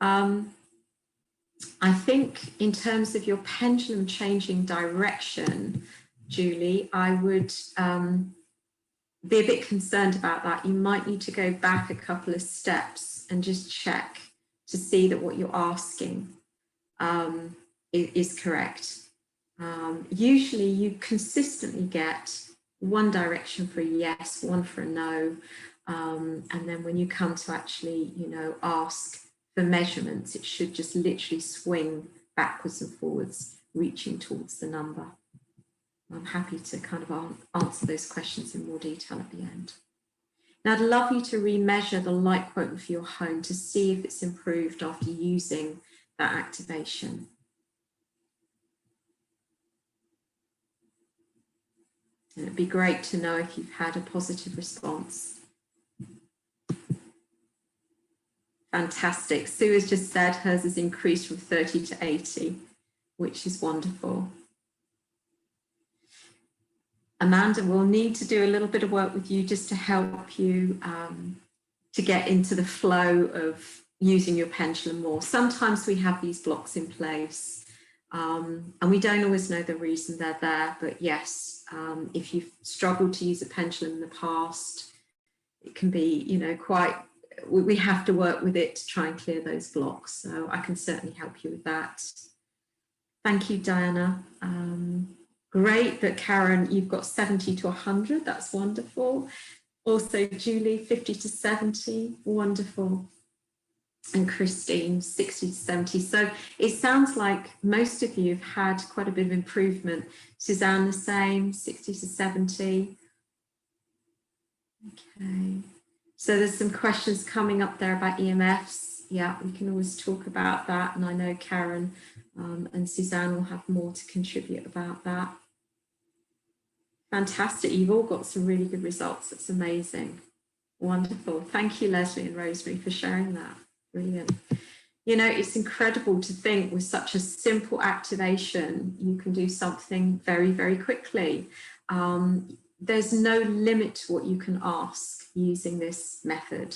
I think in terms of your pendulum changing direction, Julie, I would be a bit concerned about that. You might need to go back a couple of steps and just check to see that what you're asking is correct. Usually you consistently get one direction for a yes, one for a no. And then when you come to actually, you know, ask for measurements, it should just literally swing backwards and forwards, reaching towards the number. I'm happy to kind of answer those questions in more detail at the end. Now, I'd love you to remeasure the light quotient for your home to see if it's improved after using that activation. And it'd be great to know if you've had a positive response. Fantastic. Sue has just said hers has increased from 30 to 80, which is wonderful. Amanda, we'll need to do a little bit of work with you just to help you to get into the flow of using your pendulum more. Sometimes we have these blocks in place and we don't always know the reason they're there, but yes, if you've struggled to use a pendulum in the past, it can be, you know, quite, we have to work with it to try and clear those blocks. So I can certainly help you with that. Thank you, Diana. Great that Karen, you've got 70 to 100, that's wonderful. Also Julie, 50 to 70, wonderful. And Christine, 60 to 70. So it sounds like most of you have had quite a bit of improvement. Suzanne, the same, 60 to 70. Okay, so there's some questions coming up there about EMFs. Yeah, we can always talk about that. And I know Karen and Suzanne will have more to contribute about that. Fantastic, you've all got some really good results. It's amazing. Wonderful. Thank you, Leslie and Rosemary, for sharing that. Brilliant. You know, it's incredible to think with such a simple activation, you can do something very, very quickly. There's no limit to what you can ask using this method.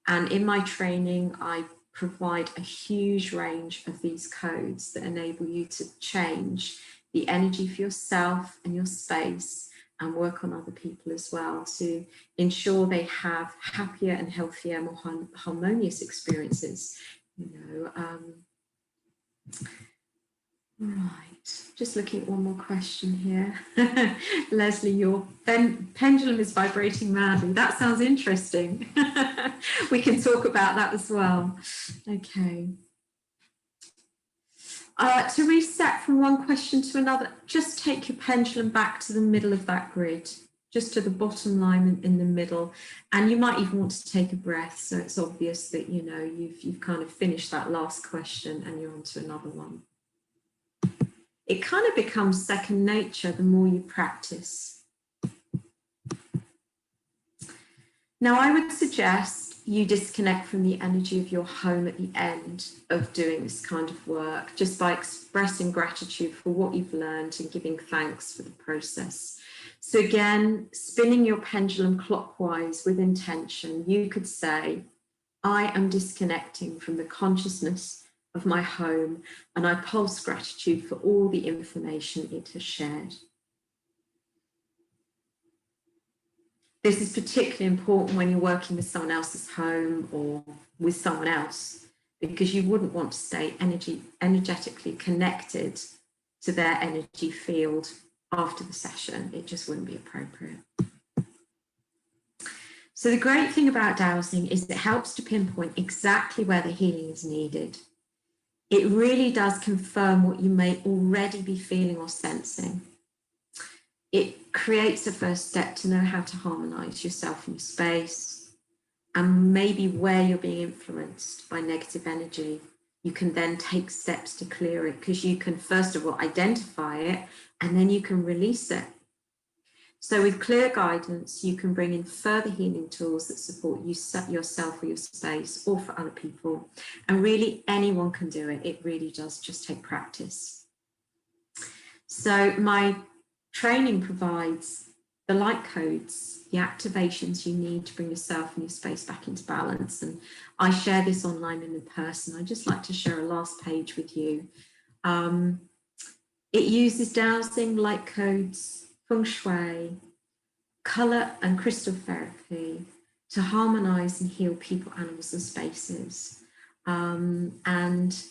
And in my training, I provide a huge range of these codes that enable you to change the energy for yourself and your space and work on other people as well to ensure they have happier and healthier, more harmonious experiences. You know, right, just looking at one more question here. Leslie, your pendulum is vibrating madly. That sounds interesting. We can talk about that as well. Okay. To reset from one question to another, just take your pendulum back to the middle of that grid, just to the bottom line in the middle. And you might even want to take a breath, so it's obvious that, you know, you've kind of finished that last question and you're on to another one. It kind of becomes second nature the more you practice. Now, I would suggest you disconnect from the energy of your home at the end of doing this kind of work, just by expressing gratitude for what you've learned and giving thanks for the process. So again, spinning your pendulum clockwise with intention, you could say, I am disconnecting from the consciousness of my home and I pulse gratitude for all the information it has shared. This is particularly important when you're working with someone else's home or with someone else, because you wouldn't want to stay energetically connected to their energy field after the session. It just wouldn't be appropriate. So the great thing about dowsing is it helps to pinpoint exactly where the healing is needed. It really does confirm what you may already be feeling or sensing. It creates a first step to know how to harmonize yourself and your space, and maybe where you're being influenced by negative energy. You can then take steps to clear it, because you can first of all identify it and then you can release it. So with clear guidance, you can bring in further healing tools that support you, yourself or your space, or for other people. And really anyone can do it. It really does just take practice. So my training provides the light codes, the activations you need to bring yourself and your space back into balance. And I share this online and in person. I'd just like to share a last page with you. It uses dowsing, light codes, feng shui, colour and crystal therapy to harmonise and heal people, animals and spaces. And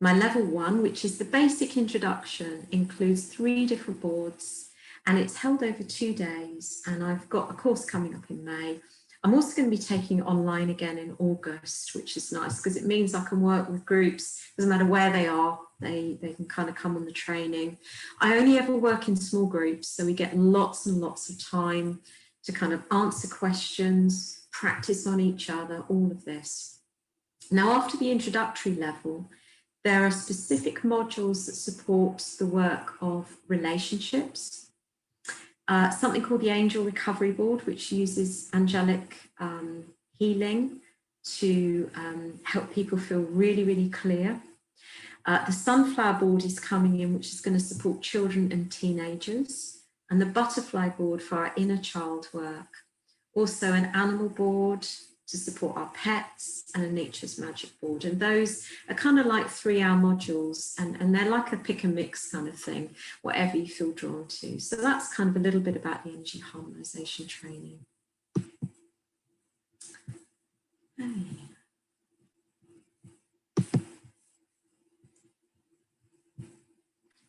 my level 1, which is the basic introduction, includes 3 different boards, and it's held over 2 days. And I've got a course coming up in May. I'm also going to be taking it online again in August, which is nice because it means I can work with groups, doesn't matter where they are, they can kind of come on the training. I only ever work in small groups, so we get lots and lots of time to kind of answer questions, practice on each other, all of this. Now, after the introductory level, there are specific modules that support the work of relationships. Something called the Angel Recovery Board, which uses angelic healing to help people feel really, really clear. The Sunflower Board is coming in, which is going to support children and teenagers, and the Butterfly Board for our inner child work. Also an Animal Board to support our pets, and a Nature's Magic Board. And those are kind of like 3-hour modules, and they're like a pick and mix kind of thing, whatever you feel drawn to. So that's kind of a little bit about the energy harmonization training. Okay.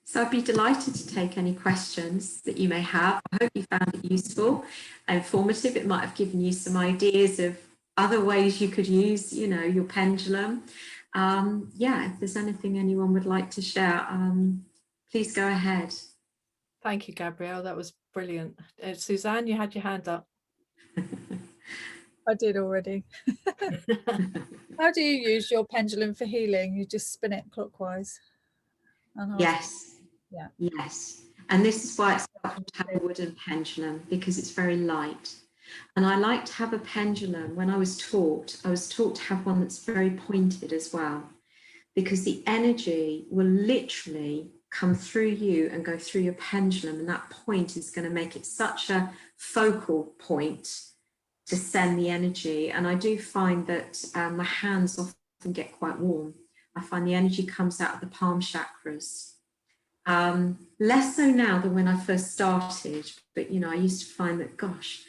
So I'd be delighted to take any questions that you may have. I hope you found it useful and informative. It might have given you some ideas of other ways you could use, you know, your pendulum. Yeah, if there's anything anyone would like to share, please go ahead. Thank you, Gabrielle. That was brilliant. Suzanne, you had your hand up. I did already. How do you use your pendulum for healing? You just spin it clockwise? Yes. Yeah. Yes. And this is why it's helpful to have a wooden pendulum, because it's very light. And I like to have a pendulum. When I was taught to have one that's very pointed as well, because the energy will literally come through you and go through your pendulum, and that point is going to make it such a focal point to send the energy. And I do find that my hands often get quite warm. I find the energy comes out of the palm chakras. Less so now than when I first started, but you know, I used to find that, gosh,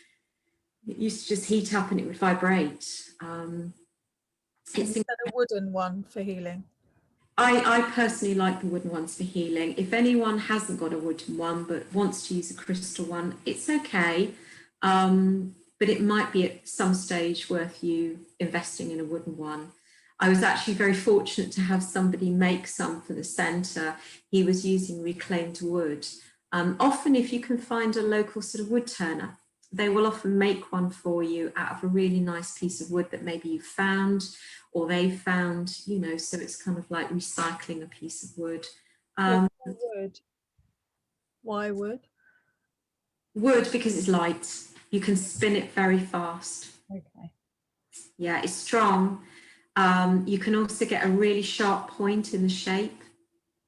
it used to just heat up and it would vibrate. It's a wooden one for healing. I personally like the wooden ones for healing. If anyone hasn't got a wooden one but wants to use a crystal one, it's okay. But it might be at some stage worth you investing in a wooden one. I was actually very fortunate to have somebody make some for the centre. He was using reclaimed wood. Often if you can find a local sort of wood turner, they will often make one for you out of a really nice piece of wood that maybe you found or they found, you know, so it's kind of like recycling a piece of wood. Wood. Why wood? Wood, because it's light. You can spin it very fast. Okay. Yeah, it's strong. You can also get a really sharp point in the shape.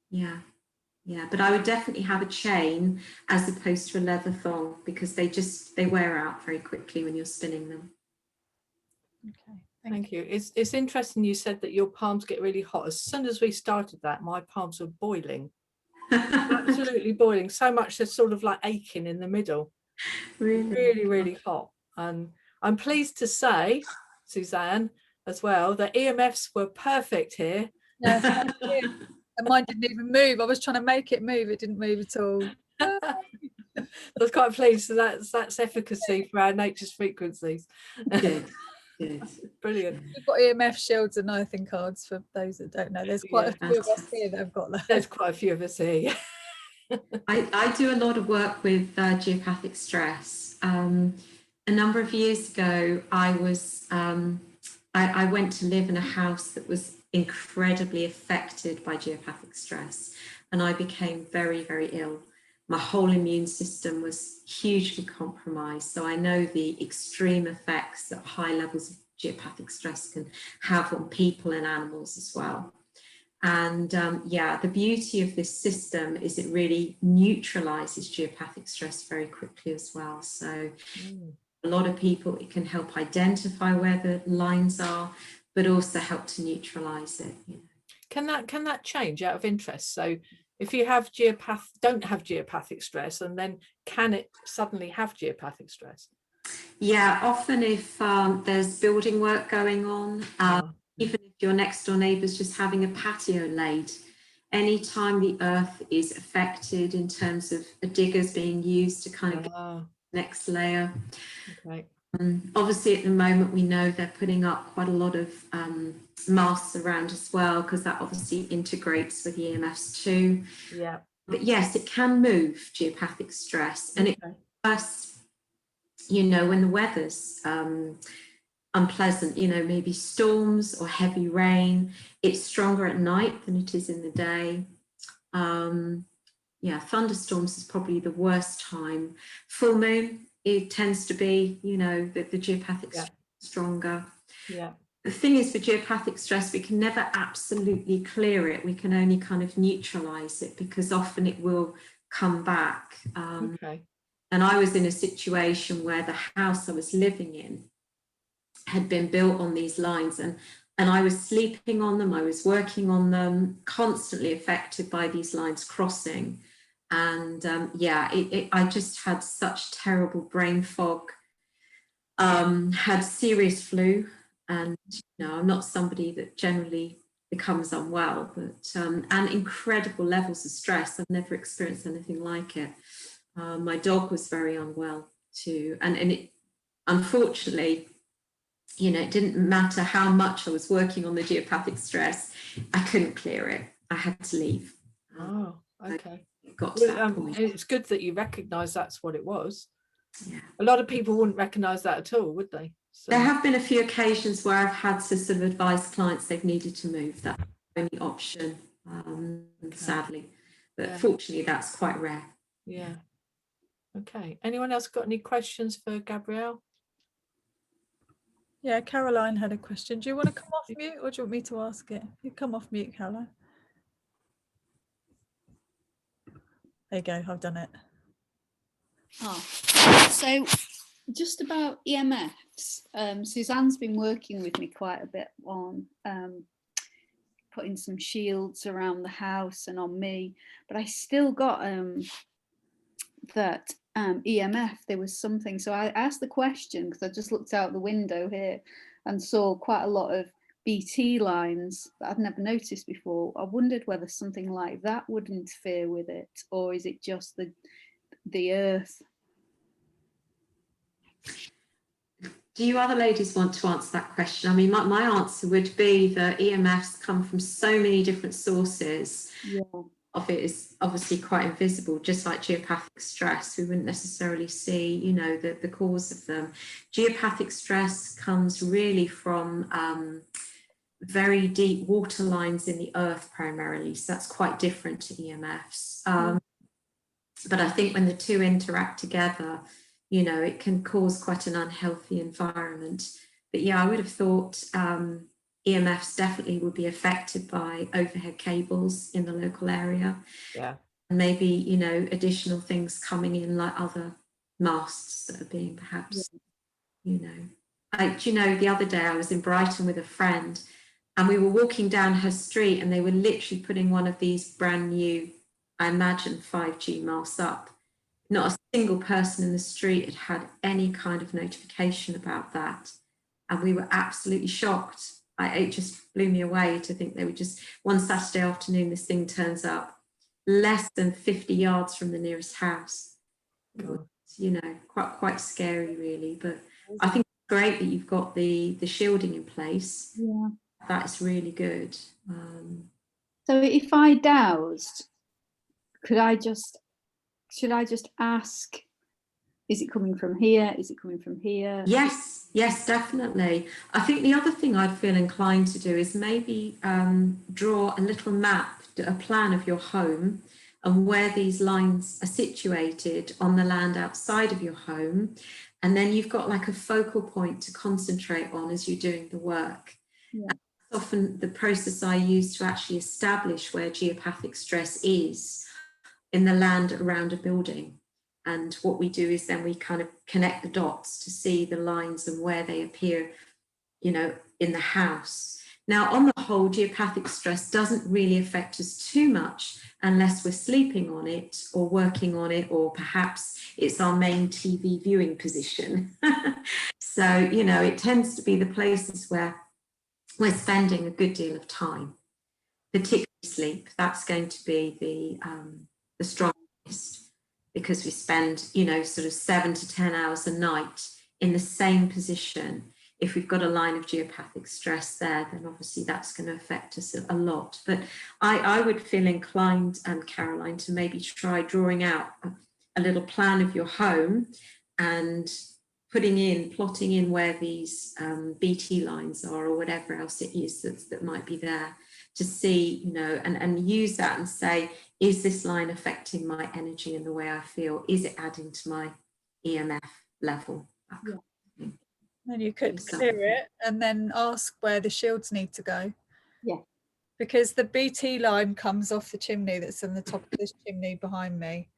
Yeah, yeah, but I would definitely have a chain as opposed to a leather thong, because they wear out very quickly when you're spinning them. Okay. Thank you. It's interesting you said that your palms get really hot. As soon as we started that, my palms were boiling. Absolutely boiling. So much they're sort of like aching in the middle. Really, really hot. And I'm pleased to say, Suzanne, as well, the EMFs were perfect here. Yes, thank you. And mine didn't even move. I was trying to make it move. It didn't move at all. I was quite pleased. So that's efficacy for our nature's frequencies. Good. Good. Brilliant. We've got EMF shields and earthing cards for those that don't know. There's quite a few of us here that have got that. There's quite a few of us here. I do a lot of work with geopathic stress. A number of years ago, I went to live in a house that was incredibly affected by geopathic stress, and I became very, very ill. my whole immune system was hugely compromised. So I know the extreme effects that high levels of geopathic stress can have on people and animals as well. And yeah, the beauty of this system is it really neutralizes geopathic stress very quickly as well. So a lot of people, it can help identify where the lines are, but also help to neutralize it. You know. Can that change out of interest? So if you have don't have geopathic stress, and then can it suddenly have geopathic stress? Yeah, often if there's building work going on, even if your next door neighbour's just having a patio laid, anytime the earth is affected in terms of a digger's being used to kind of get the next layer. Okay. Obviously at the moment we know they're putting up quite a lot of masts around as well, because that obviously integrates with EMFs too. Yeah. But yes, it can move geopathic stress, and it worse, you know, when the weather's unpleasant, you know, maybe storms or heavy rain. It's stronger at night than it is in the day. Yeah, thunderstorms is probably the worst time. Full moon, it tends to be, you know, the geopathic stress is stronger. Yeah. The thing is, for geopathic stress, we can never absolutely clear it. We can only kind of neutralize it, because often it will come back. Okay. And I was in a situation where the house I was living in had been built on these lines, and I was sleeping on them, I was working on them, constantly affected by these lines crossing. And yeah, I just had such terrible brain fog, had serious flu, and you know, I'm not somebody that generally becomes unwell, but and incredible levels of stress. I've never experienced anything like it. My dog was very unwell too, and it, unfortunately, you know, it didn't matter how much I was working on the geopathic stress, I couldn't clear it. I had to leave. Oh, okay. Got to that point. It's good that you recognise that's what it was. Yeah. A lot of people wouldn't recognise that at all, would they? So. There have been a few occasions where I've had to sort of advise clients they've needed to move. That's the only option, sadly. But fortunately, that's quite rare. Yeah. Okay. Anyone else got any questions for Gabrielle? Yeah, Caroline had a question. Do you want to come off mute, or do you want me to ask it? You come off mute, Caroline. There you go, I've done it. Oh, so just about EMFs, Suzanne's been working with me quite a bit on putting some shields around the house and on me, but I still got that EMF. There was something, so I asked the question because I just looked out the window here and saw quite a lot of BT lines that I've never noticed before. I wondered whether something like that would interfere with it, or is it just the earth? Do you other ladies want to answer that question? I mean, my answer would be that EMFs come from so many different sources. Yeah. Of it is obviously quite invisible, just like geopathic stress. We wouldn't necessarily see, you know, the cause of them. Geopathic stress comes really from very deep water lines in the earth primarily, so that's quite different to EMFs. But I think when the two interact together, you know, it can cause quite an unhealthy environment. But yeah, I would have thought EMFs definitely would be affected by overhead cables in the local area. Yeah. And maybe, you know, additional things coming in, like other masts that are being perhaps, you know. Do you know, the other day I was in Brighton with a friend, and we were walking down her street, and they were literally putting one of these brand new, I imagine, 5G masts up. Not a single person in the street had had any kind of notification about that. And we were absolutely shocked. It just blew me away to think they were just, one Saturday afternoon, this thing turns up less than 50 yards from the nearest house. It was, you know, quite scary really. But I think it's great that you've got the shielding in place. Yeah. That is really good. So if I dowsed, should I just ask, is it coming from here? Is it coming from here? Yes, definitely. I think the other thing I'd feel inclined to do is maybe draw a little map, a plan of your home, and where these lines are situated on the land outside of your home. And then you've got like a focal point to concentrate on as you're doing the work. Yeah. And that's often the process I use to actually establish where geopathic stress is in the land around a building. And what we do is then we kind of connect the dots to see the lines and where they appear, you know, in the house. Now, on the whole, geopathic stress doesn't really affect us too much unless we're sleeping on it or working on it, or perhaps it's our main TV viewing position. So, you know, it tends to be the places where we're spending a good deal of time, particularly sleep. That's going to be the strongest, because we spend, you know, sort of 7 to 10 hours a night in the same position. If we've got a line of geopathic stress there, then obviously that's going to affect us a lot. But I would feel inclined, Caroline, to maybe try drawing out a little plan of your home and plotting in where these BT lines are, or whatever else it is that might be there, to see, you know, and use that and say, is this line affecting my energy and the way I feel? Is it adding to my EMF level? Yeah. Then you could clear it and then ask where the shields need to go. Yeah. Because the BT line comes off the chimney that's on the top of this chimney behind me.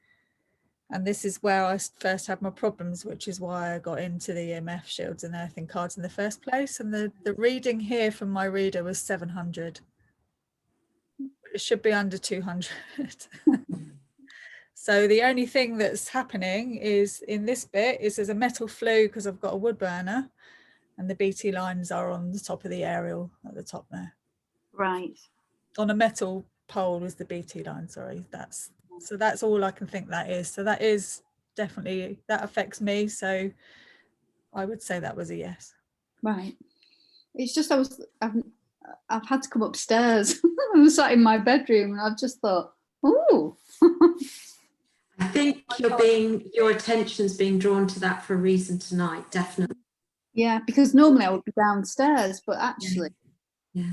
And this is where I first had my problems, which is why I got into the EMF shields and earthing cards in the first place. And the reading here from my reader was 700. It should be under 200. So the only thing that's happening is in this bit is there's a metal flue because I've got a wood burner, and the BT lines are on the top of the aerial at the top there. Right. On a metal pole is the BT line, sorry. That's all I can think that is. So that is definitely, that affects me. So I would say that was a yes. Right. It's just I've had to come upstairs. I'm sat in my bedroom and I've just thought, ooh. I think your attention's being drawn to that for a reason tonight, definitely. Yeah, because normally I would be downstairs, but actually, yeah.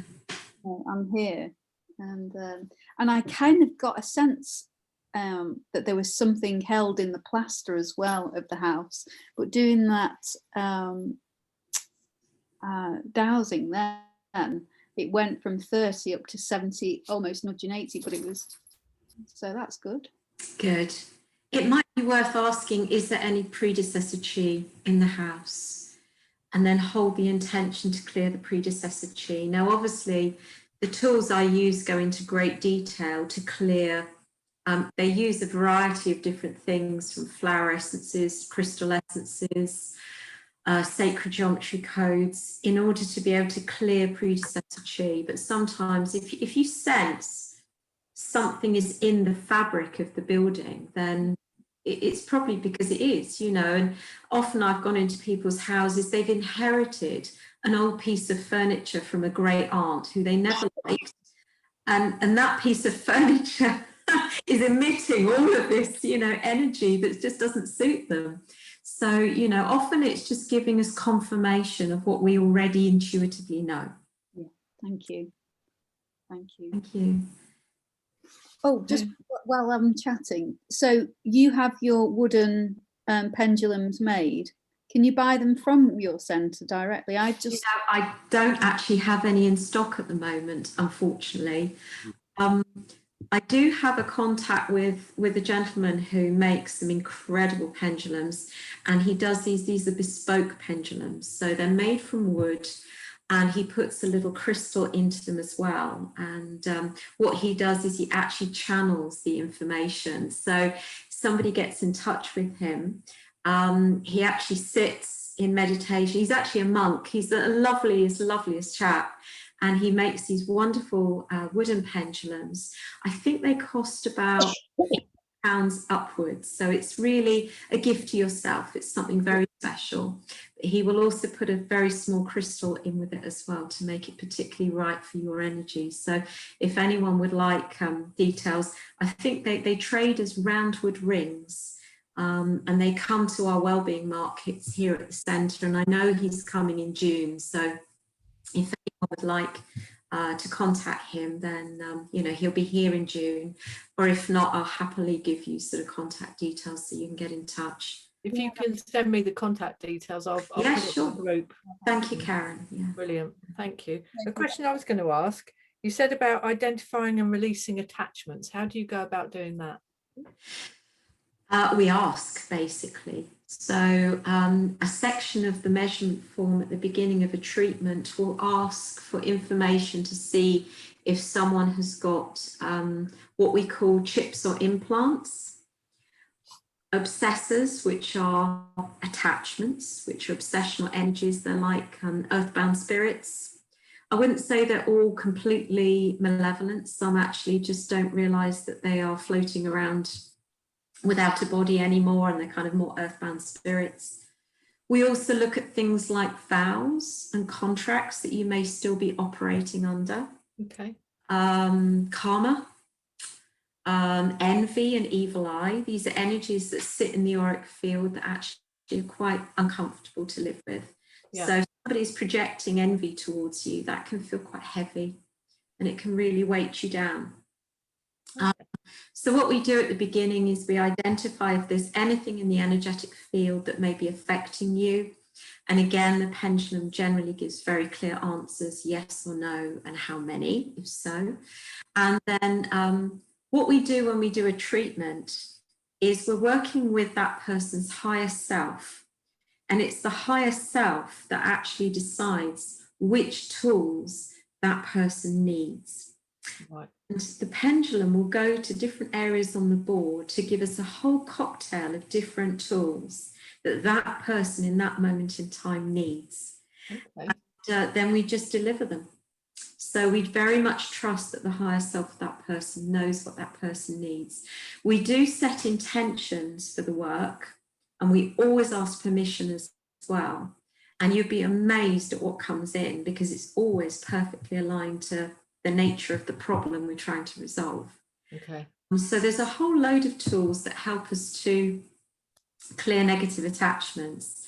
I'm here, and I kind of got a sense that there was something held in the plaster as well of the house. But doing that dowsing then, it went from 30 up to 70, almost nudging 80. But it was, so that's good. Good. It might be worth asking, is there any predecessor chi in the house? And then hold the intention to clear the predecessor chi. Now, obviously, the tools I use go into great detail to clear. They use a variety of different things, from flower essences, crystal essences, sacred geometry codes, in order to be able to clear predecessor chi. But sometimes if you sense something is in the fabric of the building, then it's probably because it is, you know. And often I've gone into people's houses, they've inherited an old piece of furniture from a great aunt who they never liked, and that piece of furniture is emitting all of this, you know, energy that just doesn't suit them. So, you know, often it's just giving us confirmation of what we already intuitively know. Yeah, thank you. Thank you. Thank you. Oh, just while I'm chatting, so you have your wooden pendulums made. Can you buy them from your centre directly? I don't actually have any in stock at the moment, unfortunately. I do have a contact with a gentleman who makes some incredible pendulums, and he does these are bespoke pendulums. So they're made from wood, and he puts a little crystal into them as well. And what he does is he actually channels the information. So somebody gets in touch with him. He actually sits in meditation. He's actually a monk. He's the loveliest chap. And he makes these wonderful wooden pendulums. I think they cost about £8 upwards. So it's really a gift to yourself. It's something very special. He will also put a very small crystal in with it as well to make it particularly right for your energy. So if anyone would like details, I think they trade as roundwood rings. And they come to our wellbeing markets here at the centre. And I know he's coming in June. So if anyone would like to contact him, then you know, he'll be here in June, or if not, I'll happily give you sort of contact details so you can get in touch. If you can send me the contact details, I'll Yeah, put it sure. in the group. Thank you, Karen. Yeah. Brilliant, thank you. The you. question I was going to ask, you said about identifying and releasing attachments. How do you go about doing that? We ask, basically. So a section of the measurement form at the beginning of a treatment will ask for information to see if someone has got what we call chips or implants, obsessors, which are attachments, which are obsessional energies. They're like earthbound spirits. I wouldn't say they're all completely malevolent. Some actually just don't realize that they are floating around without a body anymore, and they're kind of more earthbound spirits. We also look at things like vows and contracts that you may still be operating under. Okay. Karma, envy and evil eye. These are energies that sit in the auric field that actually are quite uncomfortable to live with. Yeah. So if somebody's projecting envy towards you, that can feel quite heavy and it can really weight you down. Okay. So what we do at the beginning is we identify if there's anything in the energetic field that may be affecting you. And again, the pendulum generally gives very clear answers, yes or no, and how many, if so. And then what we do when we do a treatment is we're working with that person's higher self. And it's the higher self that actually decides which tools that person needs. Right. And the pendulum will go to different areas on the board to give us a whole cocktail of different tools that that person in that moment in time needs. Okay. And then we just deliver them. So we very much trust that the higher self of that person knows what that person needs. We do set intentions for the work, and we always ask permission as well. And you'd be amazed at what comes in, because it's always perfectly aligned to the nature of the problem we're trying to resolve. Okay. So there's a whole load of tools that help us to clear negative attachments.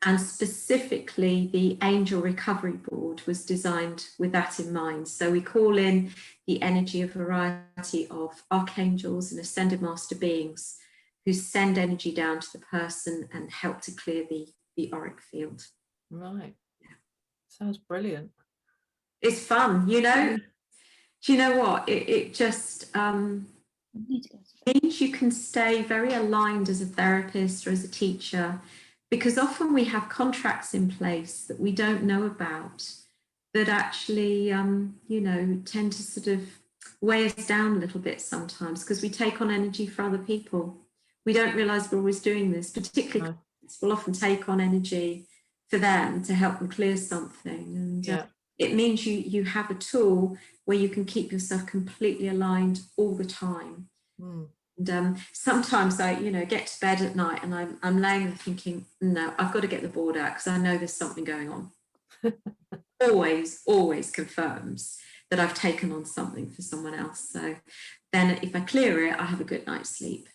And specifically, the Angel Recovery Board was designed with that in mind. So we call in the energy of a variety of archangels and ascended master beings who send energy down to the person and help to clear the auric field. Right. Sounds brilliant. It's fun, you know. Do you know what? It just means you can stay very aligned as a therapist or as a teacher, because often we have contracts in place that we don't know about that actually, you know, tend to sort of weigh us down a little bit sometimes, because we take on energy for other people. We don't realize we're always doing this, particularly No. we'll often take on energy for them to help them clear something. And Yeah. it means you have a tool where you can keep yourself completely aligned all the time. Mm. And sometimes I, you know, get to bed at night and I'm laying there thinking, no, I've got to get the board out because I know there's something going on. always confirms that I've taken on something for someone else. So then if I clear it, I have a good night's sleep.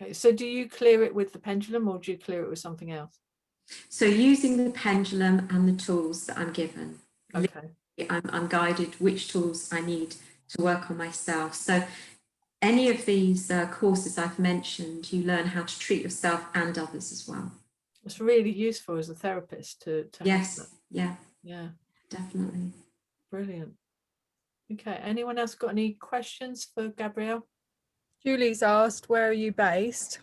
Okay. So do you clear it with the pendulum, or do you clear it with something else? So using the pendulum and the tools that I'm given, Okay. I'm guided which tools I need to work on myself. So any of these courses I've mentioned, you learn how to treat yourself and others as well. It's really useful as a therapist to have Yes, that. yeah, definitely. Brilliant. Okay. Anyone else got any questions for Gabrielle? Julie's asked, where are you based?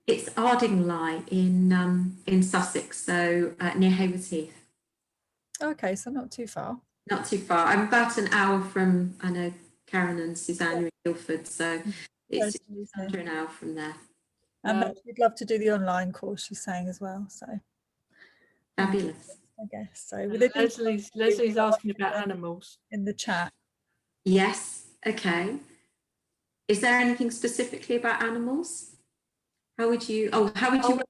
It's Ardingly in Sussex, so near Hayward Heath. Okay, so not too far. Not too far. I'm about an hour from, I know, Karen and Suzanne are in Guildford, so it's Totally easy. under an hour from there. And that she'd love to do the online course, she's saying as well. So Fabulous. I guess so. With the Leslie's asking about animals. in the chat. Yes, okay. Is there anything specifically about animals? How would you the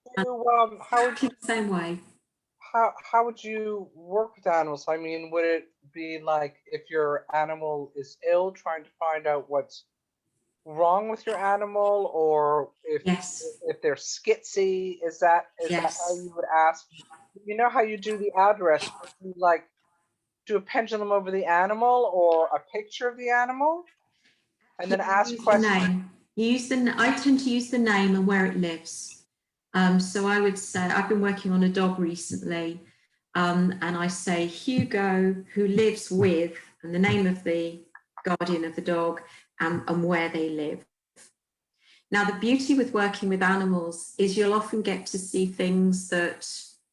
same way? How would you work with animals? I mean, would it be like if your animal is ill, trying to find out what's wrong with your animal, or if they're skitsy? Is that how you would ask? You know how you do the address? Would you like do a pendulum over the animal or a picture of the animal, and then ask questions? I tend to use the name and where it lives. So I would say, I've been working on a dog recently, and I say Hugo, who lives with, and the name of the guardian of the dog, and where they live. Now, the beauty with working with animals is you'll often get to see things that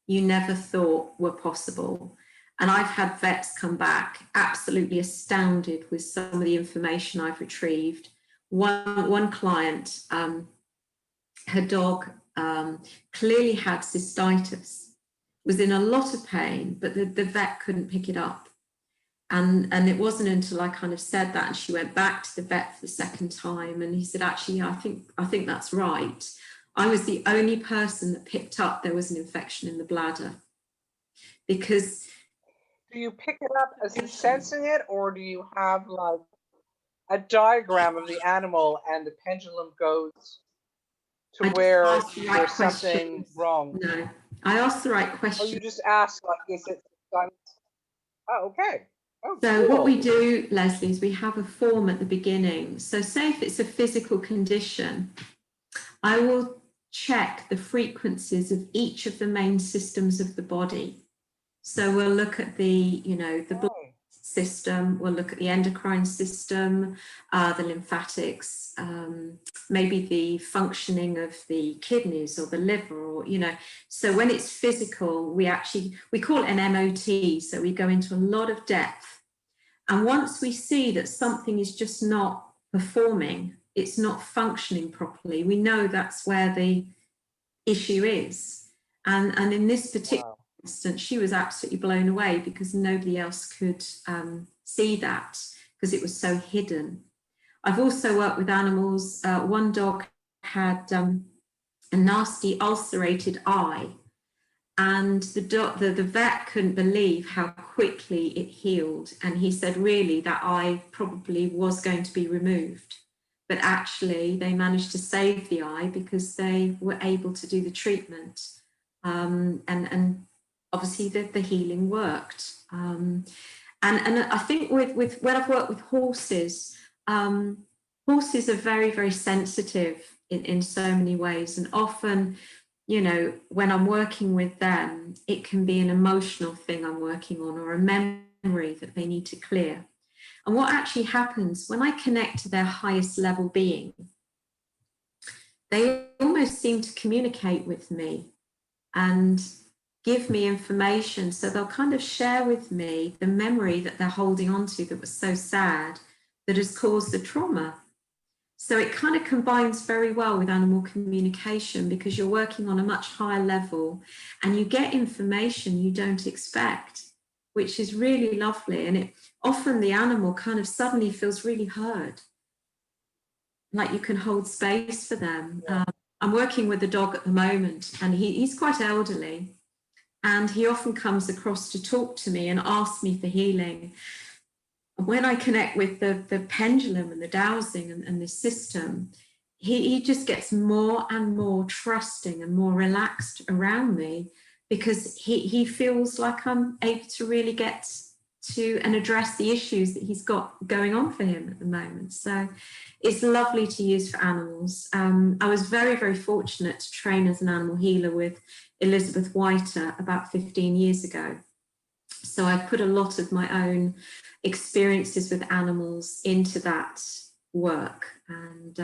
you never thought were possible. And I've had vets come back absolutely astounded with some of the information I've retrieved. One client, her dog clearly had cystitis, was in a lot of pain, but the vet couldn't pick it up. And it wasn't until I kind of said that, and she went back to the vet for the second time, and he said, actually, I think that's right. I was the only person that picked up there was an infection in the bladder. Because do you pick it up as he's sensing it, or do you have like a diagram of the animal and the pendulum goes to where there's something wrong? No, I asked the right question. Oh, you just ask, like, is it done? Oh, okay. Oh, so cool. what we do, Leslie, is we have a form at the beginning. So say if it's a physical condition, I will check the frequencies of each of the main systems of the body. So we'll look at the blood system, we'll look at the endocrine system, the lymphatics, maybe the functioning of the kidneys or the liver, or, so when it's physical, we call it an MOT. So we go into a lot of depth. And once we see that something is just not performing, it's not functioning properly, we know that's where the issue is. And in this particular instance, she was absolutely blown away because nobody else could see that because it was so hidden. I've also worked with animals. One dog had a nasty ulcerated eye, and the vet couldn't believe how quickly it healed. And he said, really, that eye probably was going to be removed. But actually, they managed to save the eye because they were able to do the treatment. And obviously the healing worked. And I think with when I've worked with horses, horses are very, very sensitive in so many ways. And often, when I'm working with them, it can be an emotional thing I'm working on or a memory that they need to clear. And what actually happens when I connect to their highest level being, they almost seem to communicate with me and give me information. So they'll kind of share with me the memory that they're holding on to that was so sad, that has caused the trauma. So it kind of combines very well with animal communication because you're working on a much higher level and you get information you don't expect, which is really lovely. And often the animal kind of suddenly feels really heard, like you can hold space for them. I'm working with a dog at the moment, and he's quite elderly, and he often comes across to talk to me and ask me for healing. When I connect with the pendulum and the dowsing and the system, he just gets more and more trusting and more relaxed around me because he feels like I'm able to really get to and address the issues that he's got going on for him at the moment. So it's lovely to use for animals. I was very, very fortunate to train as an animal healer with Elizabeth Whiter about 15 years ago. So I've put a lot of my own experiences with animals into that work. And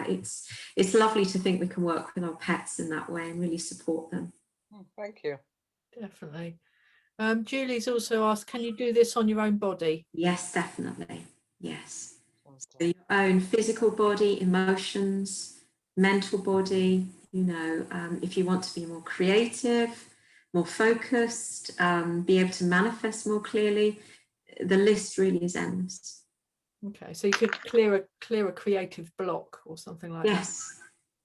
it's lovely to think we can work with our pets in that way and really support them. Thank you. Definitely. Julie's also asked, can you do this on your own body? Yes, definitely. Yes. So your own physical body, emotions, mental body, if you want to be more creative, more focused, be able to manifest more clearly, the list really is endless. Okay, so you could clear a creative block or something like that.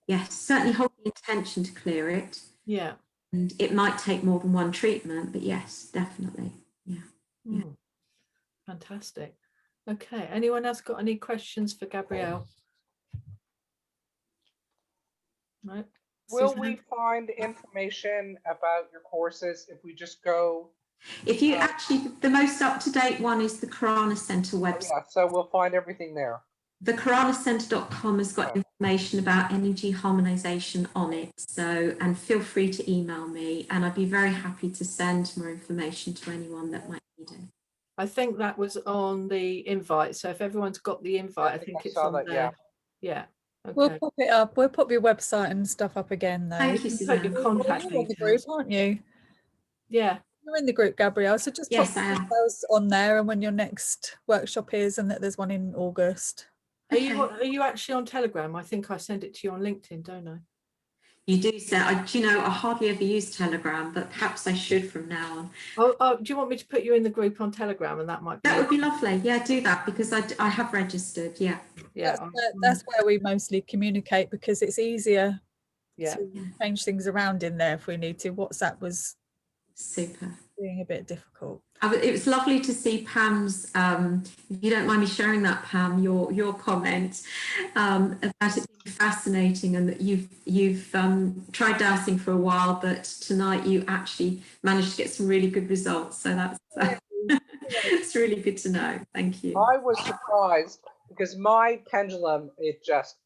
Yes, certainly hold the intention to clear it. Yeah. And it might take more than one treatment, but yes, definitely. Yeah. Fantastic. Okay, anyone else got any questions for Gabrielle? No. Will Suzanne? we find information about your courses if we just go If you actually, the most up-to-date one is the Karana Center website. Yeah, so we'll find everything there. The karanacenter.com has got information about energy harmonization on it. So, and feel free to email me, and I'd be very happy to send more information to anyone that might need it. I think that was on the invite. So if everyone's got the invite, I think I it's saw on that, there. Yeah. We'll Okay. pop it up. We'll pop your website and stuff up again, though. Thank you, Put Suzanne. your contact You're on the details. group, aren't you? Yeah. You're in the group, Gabrielle. So just Yes, pop I am. details on there, and when your next workshop is, and that there's one in August. Okay. Are you actually on Telegram? I think I send it to you on LinkedIn, don't I? You do say, do you know, I hardly ever use Telegram, but perhaps I should from now on. Oh, do you want me to put you in the group on Telegram, and that might be? That would be lovely. Yeah, do that, because I have registered. Yeah. Yeah. That's where we mostly communicate, because it's easier Yeah. to change things around in there if we need to. WhatsApp was Super. being a bit difficult. It was lovely to see Pam's, if you don't mind me sharing that, Pam, your comment about it being fascinating, and that you've tried dowsing for a while, but tonight you actually managed to get some really good results. So that's it's really good to know. Thank you. I was surprised because my pendulum, it just,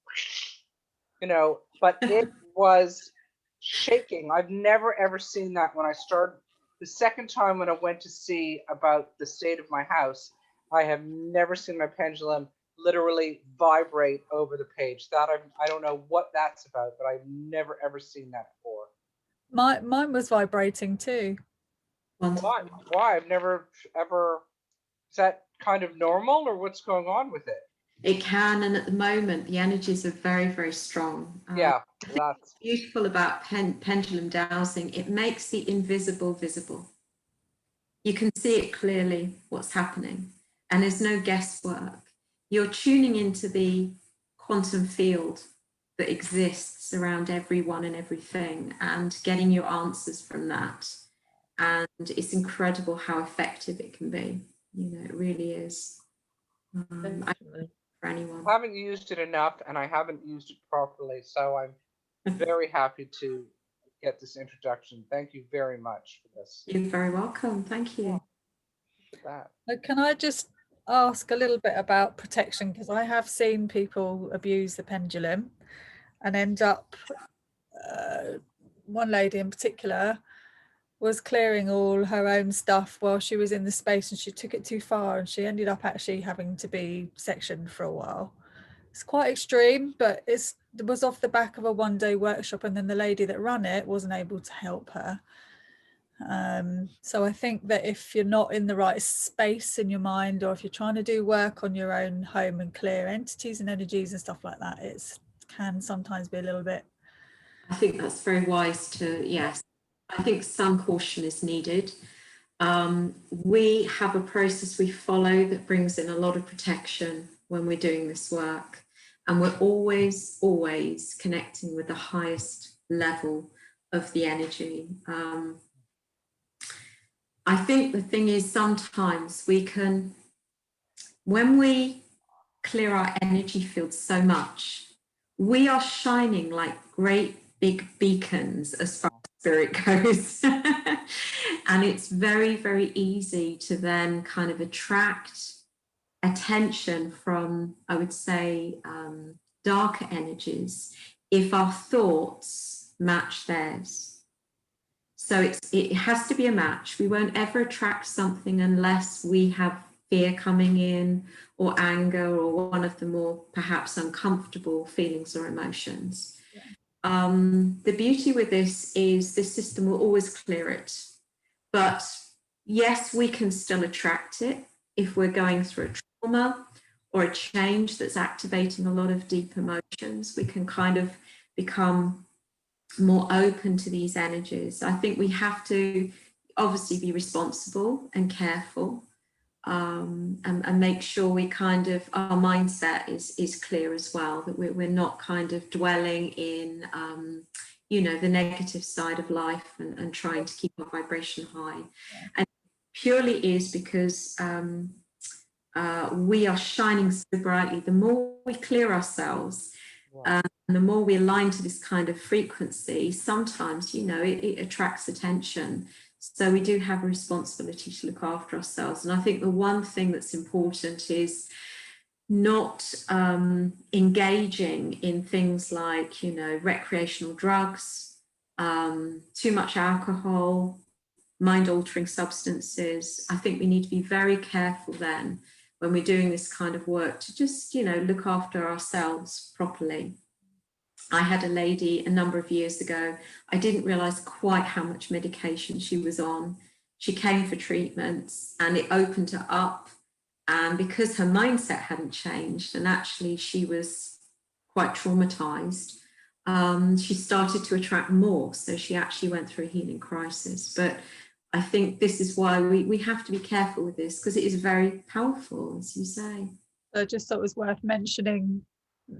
but it was shaking. I've never ever seen that when I started. The second time when I went to see about the state of my house, I have never seen my pendulum literally vibrate over the page. That I don't know what that's about, but I've never ever seen that before. Mine was vibrating too. Wonderful. Why? I've never ever. Is that kind of normal, or what's going on with it? It can, and at the moment the energies are very, very strong. Yeah, what's beautiful about pendulum dowsing, it makes the invisible visible. You can see it clearly what's happening, and there's no guesswork. You're tuning into the quantum field that exists around everyone and everything, and getting your answers from that. And it's incredible how effective it can be. It really is. For anyone. I haven't used it enough, and I haven't used it properly, so I'm very happy to get this introduction. Thank you very much for this. You're very welcome. Thank you. Can I just ask a little bit about protection, because I have seen people abuse the pendulum and end up, one lady in particular was clearing all her own stuff while she was in the space, and she took it too far, and she ended up actually having to be sectioned for a while. It's quite extreme, but it was off the back of a one-day workshop, and then the lady that ran it wasn't able to help her. So I think that if you're not in the right space in your mind, or if you're trying to do work on your own home and clear entities and energies and stuff like that, it can sometimes be a little bit. I think that's very wise to, yes. I think some caution is needed. We have a process we follow that brings in a lot of protection when we're doing this work. And we're always, always connecting with the highest level of the energy. I think the thing is, sometimes we can, when we clear our energy field so much, we are shining like great big beacons as far as spirit goes. And it's very, very easy to then kind of attract attention from, I would say, darker energies if our thoughts match theirs. So it has to be a match. We won't ever attract something unless we have fear coming in, or anger, or one of the more perhaps uncomfortable feelings or emotions. Yeah. The beauty with this is the system will always clear it. But yes, we can still attract it if we're going through a trauma or a change that's activating a lot of deep emotions. We can kind of become more open to these energies. I think we have to obviously be responsible and careful, and make sure we kind of, our mindset is clear as well, that we're not kind of dwelling in, the negative side of life and trying to keep our vibration high. And purely is because we are shining so brightly. The more we clear ourselves, and the more we align to this kind of frequency, sometimes, it attracts attention. So we do have a responsibility to look after ourselves. And I think the one thing that's important is not engaging in things like, you know, recreational drugs, too much alcohol, mind-altering substances. I think we need to be very careful then when we're doing this kind of work to just, you know, look after ourselves properly. I had a lady a number of years ago, I didn't realise quite how much medication she was on. She came for treatments and it opened her up. And because her mindset hadn't changed and actually she was quite traumatised, she started to attract more. So she actually went through a healing crisis. But I think this is why we have to be careful with this, because it is very powerful, as you say. So I just thought it was worth mentioning,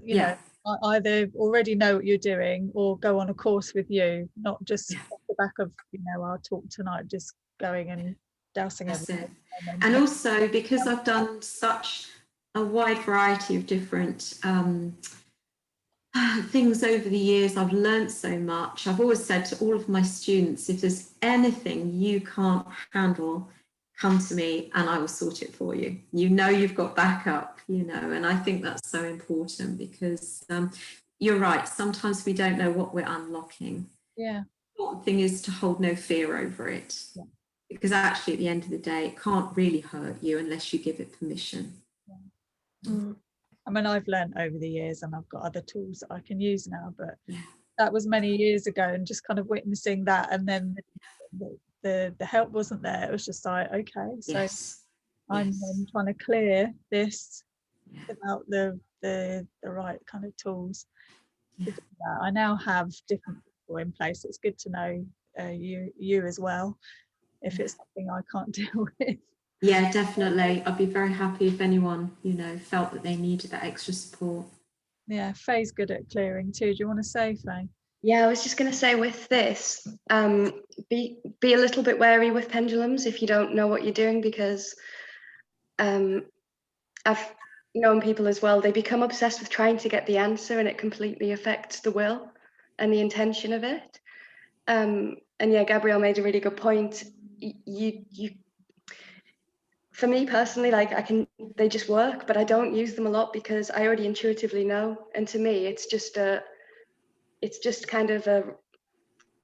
you Yeah. know, either already know what you're doing or go on a course with you, not just off the back of, you know, our talk tonight, just going and dousing That's everything. it. And also, because I've done such a wide variety of different things over the years, I've learned so much. I've always said to all of my students, if there's anything you can't handle, come to me and I will sort it for you. You know, you've got backup, you know, and I think that's so important because you're right. Sometimes we don't know what we're unlocking. Yeah. The important thing is to hold no fear over it. Yeah. Because actually at the end of the day, it can't really hurt you unless you give it permission. Yeah. I mean, I've learned over the years and I've got other tools that I can use now, but that was many years ago, and just kind of witnessing that, and then the help wasn't there. It was just like, okay, so I'm trying to clear this without the right kind of tools to do that. I now have different people in place. It's good to know you as well, if it's something I can't deal with. Yeah, definitely. I'd be very happy if anyone, you know, felt that they needed that extra support. Yeah, Faye's good at clearing too. Do you want to say, Faye? Yeah, I was just going to say with this, be a little bit wary with pendulums if you don't know what you're doing, because I've known people as well, they become obsessed with trying to get the answer and it completely affects the will and the intention of it. And yeah, Gabrielle made a really good point. You for me personally, like they just work, but I don't use them a lot because I already intuitively know. And to me, it's just kind of a,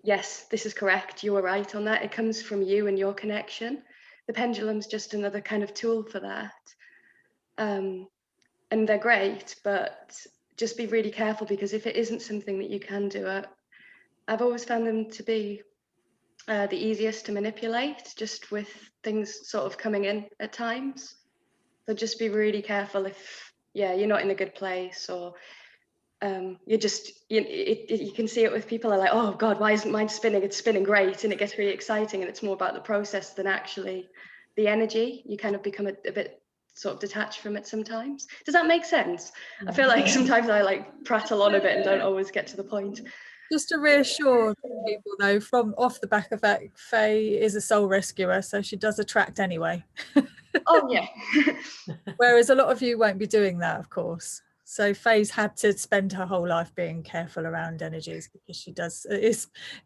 yes, this is correct, you were right on that. It comes from you and your connection. The pendulum's just another kind of tool for that. And they're great, but just be really careful, because if it isn't something that you can do, I've always found them to be the easiest to manipulate, just with things sort of coming in at times. So just be really careful if, you're not in a good place, or you're just, you can see it with people are like, oh God, why isn't mine spinning? It's spinning great. And it gets really exciting, and it's more about the process than actually the energy. You kind of become a bit sort of detached from it sometimes. Does that make sense? I feel like sometimes I like prattle on a bit and don't always get to the point. Just to reassure people though, from off the back of that, Faye is a soul rescuer, so she does attract anyway. Oh yeah. Whereas a lot of you won't be doing that, of course. So Faye's had to spend her whole life being careful around energies, because she does,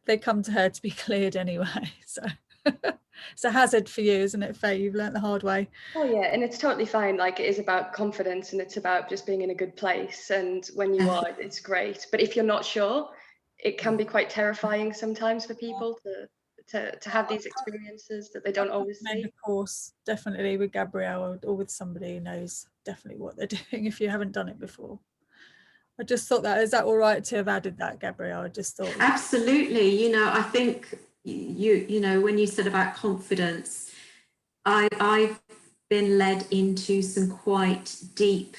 they come to her to be cleared anyway. So it's a hazard for you, isn't it, Faye? You've learnt the hard way. Oh yeah, and it's totally fine. Like, it is about confidence, and it's about just being in a good place. And when you are, it's great. But if you're not sure, it can be quite terrifying sometimes for people to have these experiences that they don't always see. Of course, definitely with Gabrielle or with somebody who knows definitely what they're doing if you haven't done it before. I just thought that, is that all right to have added that, Gabrielle? I just thought. Absolutely. You know, I think you know, when you said about confidence, I've been led into some quite deep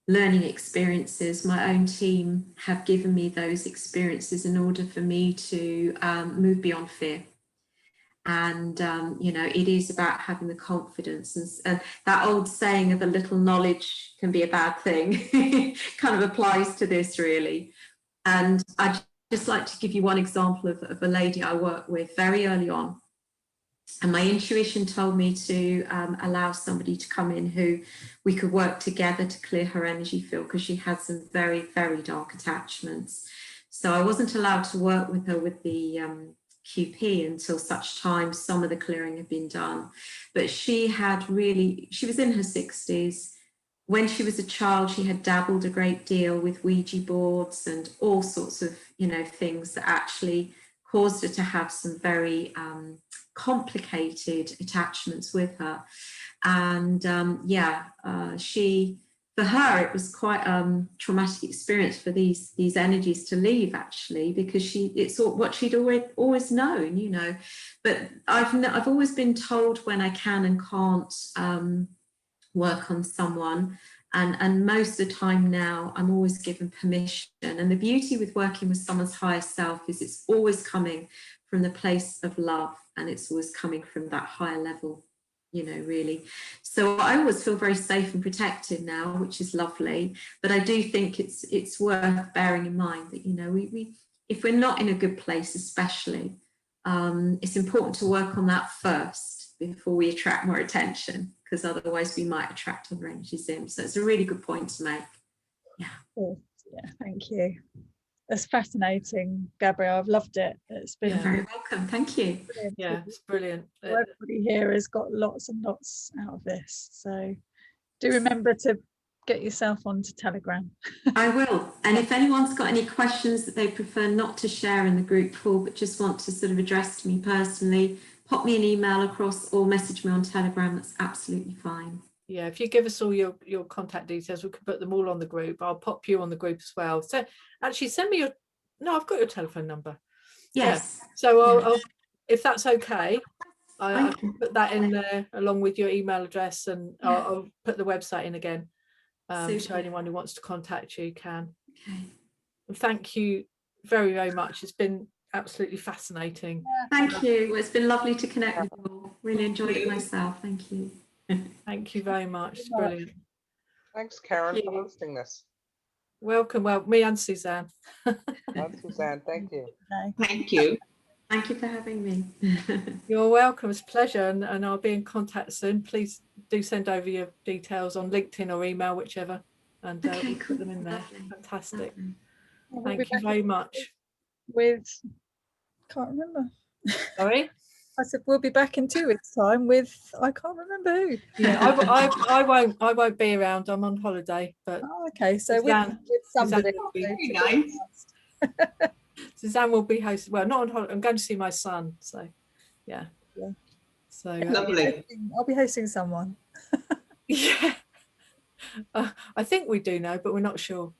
learning experiences. My own team have given me those experiences in order for me to move beyond fear. And, you know, it is about having the confidence, and that old saying of a little knowledge can be a bad thing kind of applies to this really. And I'd just like to give you one example of a lady I worked with very early on. And my intuition told me to allow somebody to come in who we could work together to clear her energy field, because she had some very, very dark attachments. So I wasn't allowed to work with her with the QP until such time some of the clearing had been done. But she was in her 60s. When she was a child, she had dabbled a great deal with Ouija boards and all sorts of, things that actually caused her to have some very complicated attachments with her. And for her, it was quite a traumatic experience for these energies to leave, actually, because it's what she'd always known, But I've always been told when I can and can't work on someone, and most of the time now I'm always given permission. And the beauty with working with someone's higher self is it's always coming from the place of love, and it's always coming from that higher level, really. So I always feel very safe and protected now, which is lovely. But I do think it's worth bearing in mind that, we if we're not in a good place, especially, it's important to work on that first before we attract more attention, because otherwise we might attract other energies in. So it's a really good point to make. Yeah. Cool. Yeah, thank you. That's fascinating, Gabrielle. I've loved it. It's been You're very welcome. Thank you. brilliant. Yeah, it's brilliant. Everybody here has got lots and lots out of this. So do remember to get yourself onto Telegram. I will. And if anyone's got any questions that they prefer not to share in the group call, but just want to sort of address to me personally, pop me an email across or message me on Telegram. That's absolutely fine. Yeah, if you give us all your contact details, we can put them all on the group. I'll pop you on the group as well. So actually send me I've got your telephone number. Yes. Yeah. So I'll if that's okay, I can put that in there along with your email address, and I'll put the website in again. So anyone who wants to contact you can. Okay. And thank you very, very much. It's been absolutely fascinating. Thank you. Well, it's been lovely to connect with you all. Really enjoyed it myself. Thank you. Thank you very much. It's brilliant. Thanks, Karen, for hosting this. Welcome. Well, me and Suzanne. And Suzanne, thank you. Thank you. Thank you for having me. You're welcome. It's a pleasure, and I'll be in contact soon. Please do send over your details on LinkedIn or email, whichever, and Okay, we'll cool. put them in there. Lovely. Fantastic. We'll Thank be you back very much. with can't remember. Sorry? I said we'll be back in 2 weeks' time with I can't remember who. Yeah, I won't be around. I'm on holiday, but Oh, okay, so Suzanne- with somebody. Suzanne will be- Very nice. Suzanne will be hosting. Well, not on holiday. I'm going to see my son. So, yeah. Yeah. So Lovely. I'll be hosting someone. yeah. I think we do know, but we're not sure.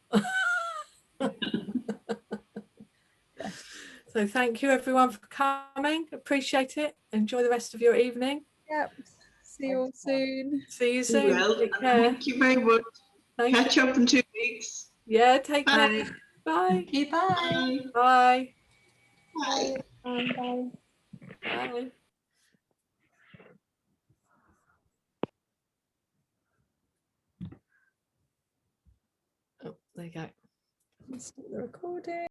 So thank you everyone for coming. Appreciate it. Enjoy the rest of your evening. Yep. See you all soon. See you soon. Well, Take care. thank you very much. Thank Catch you. up in 2 weeks. Yeah, take care. Bye. Bye. Bye. Bye. Bye. Bye. Bye. Oh, there you go. Stop the recording.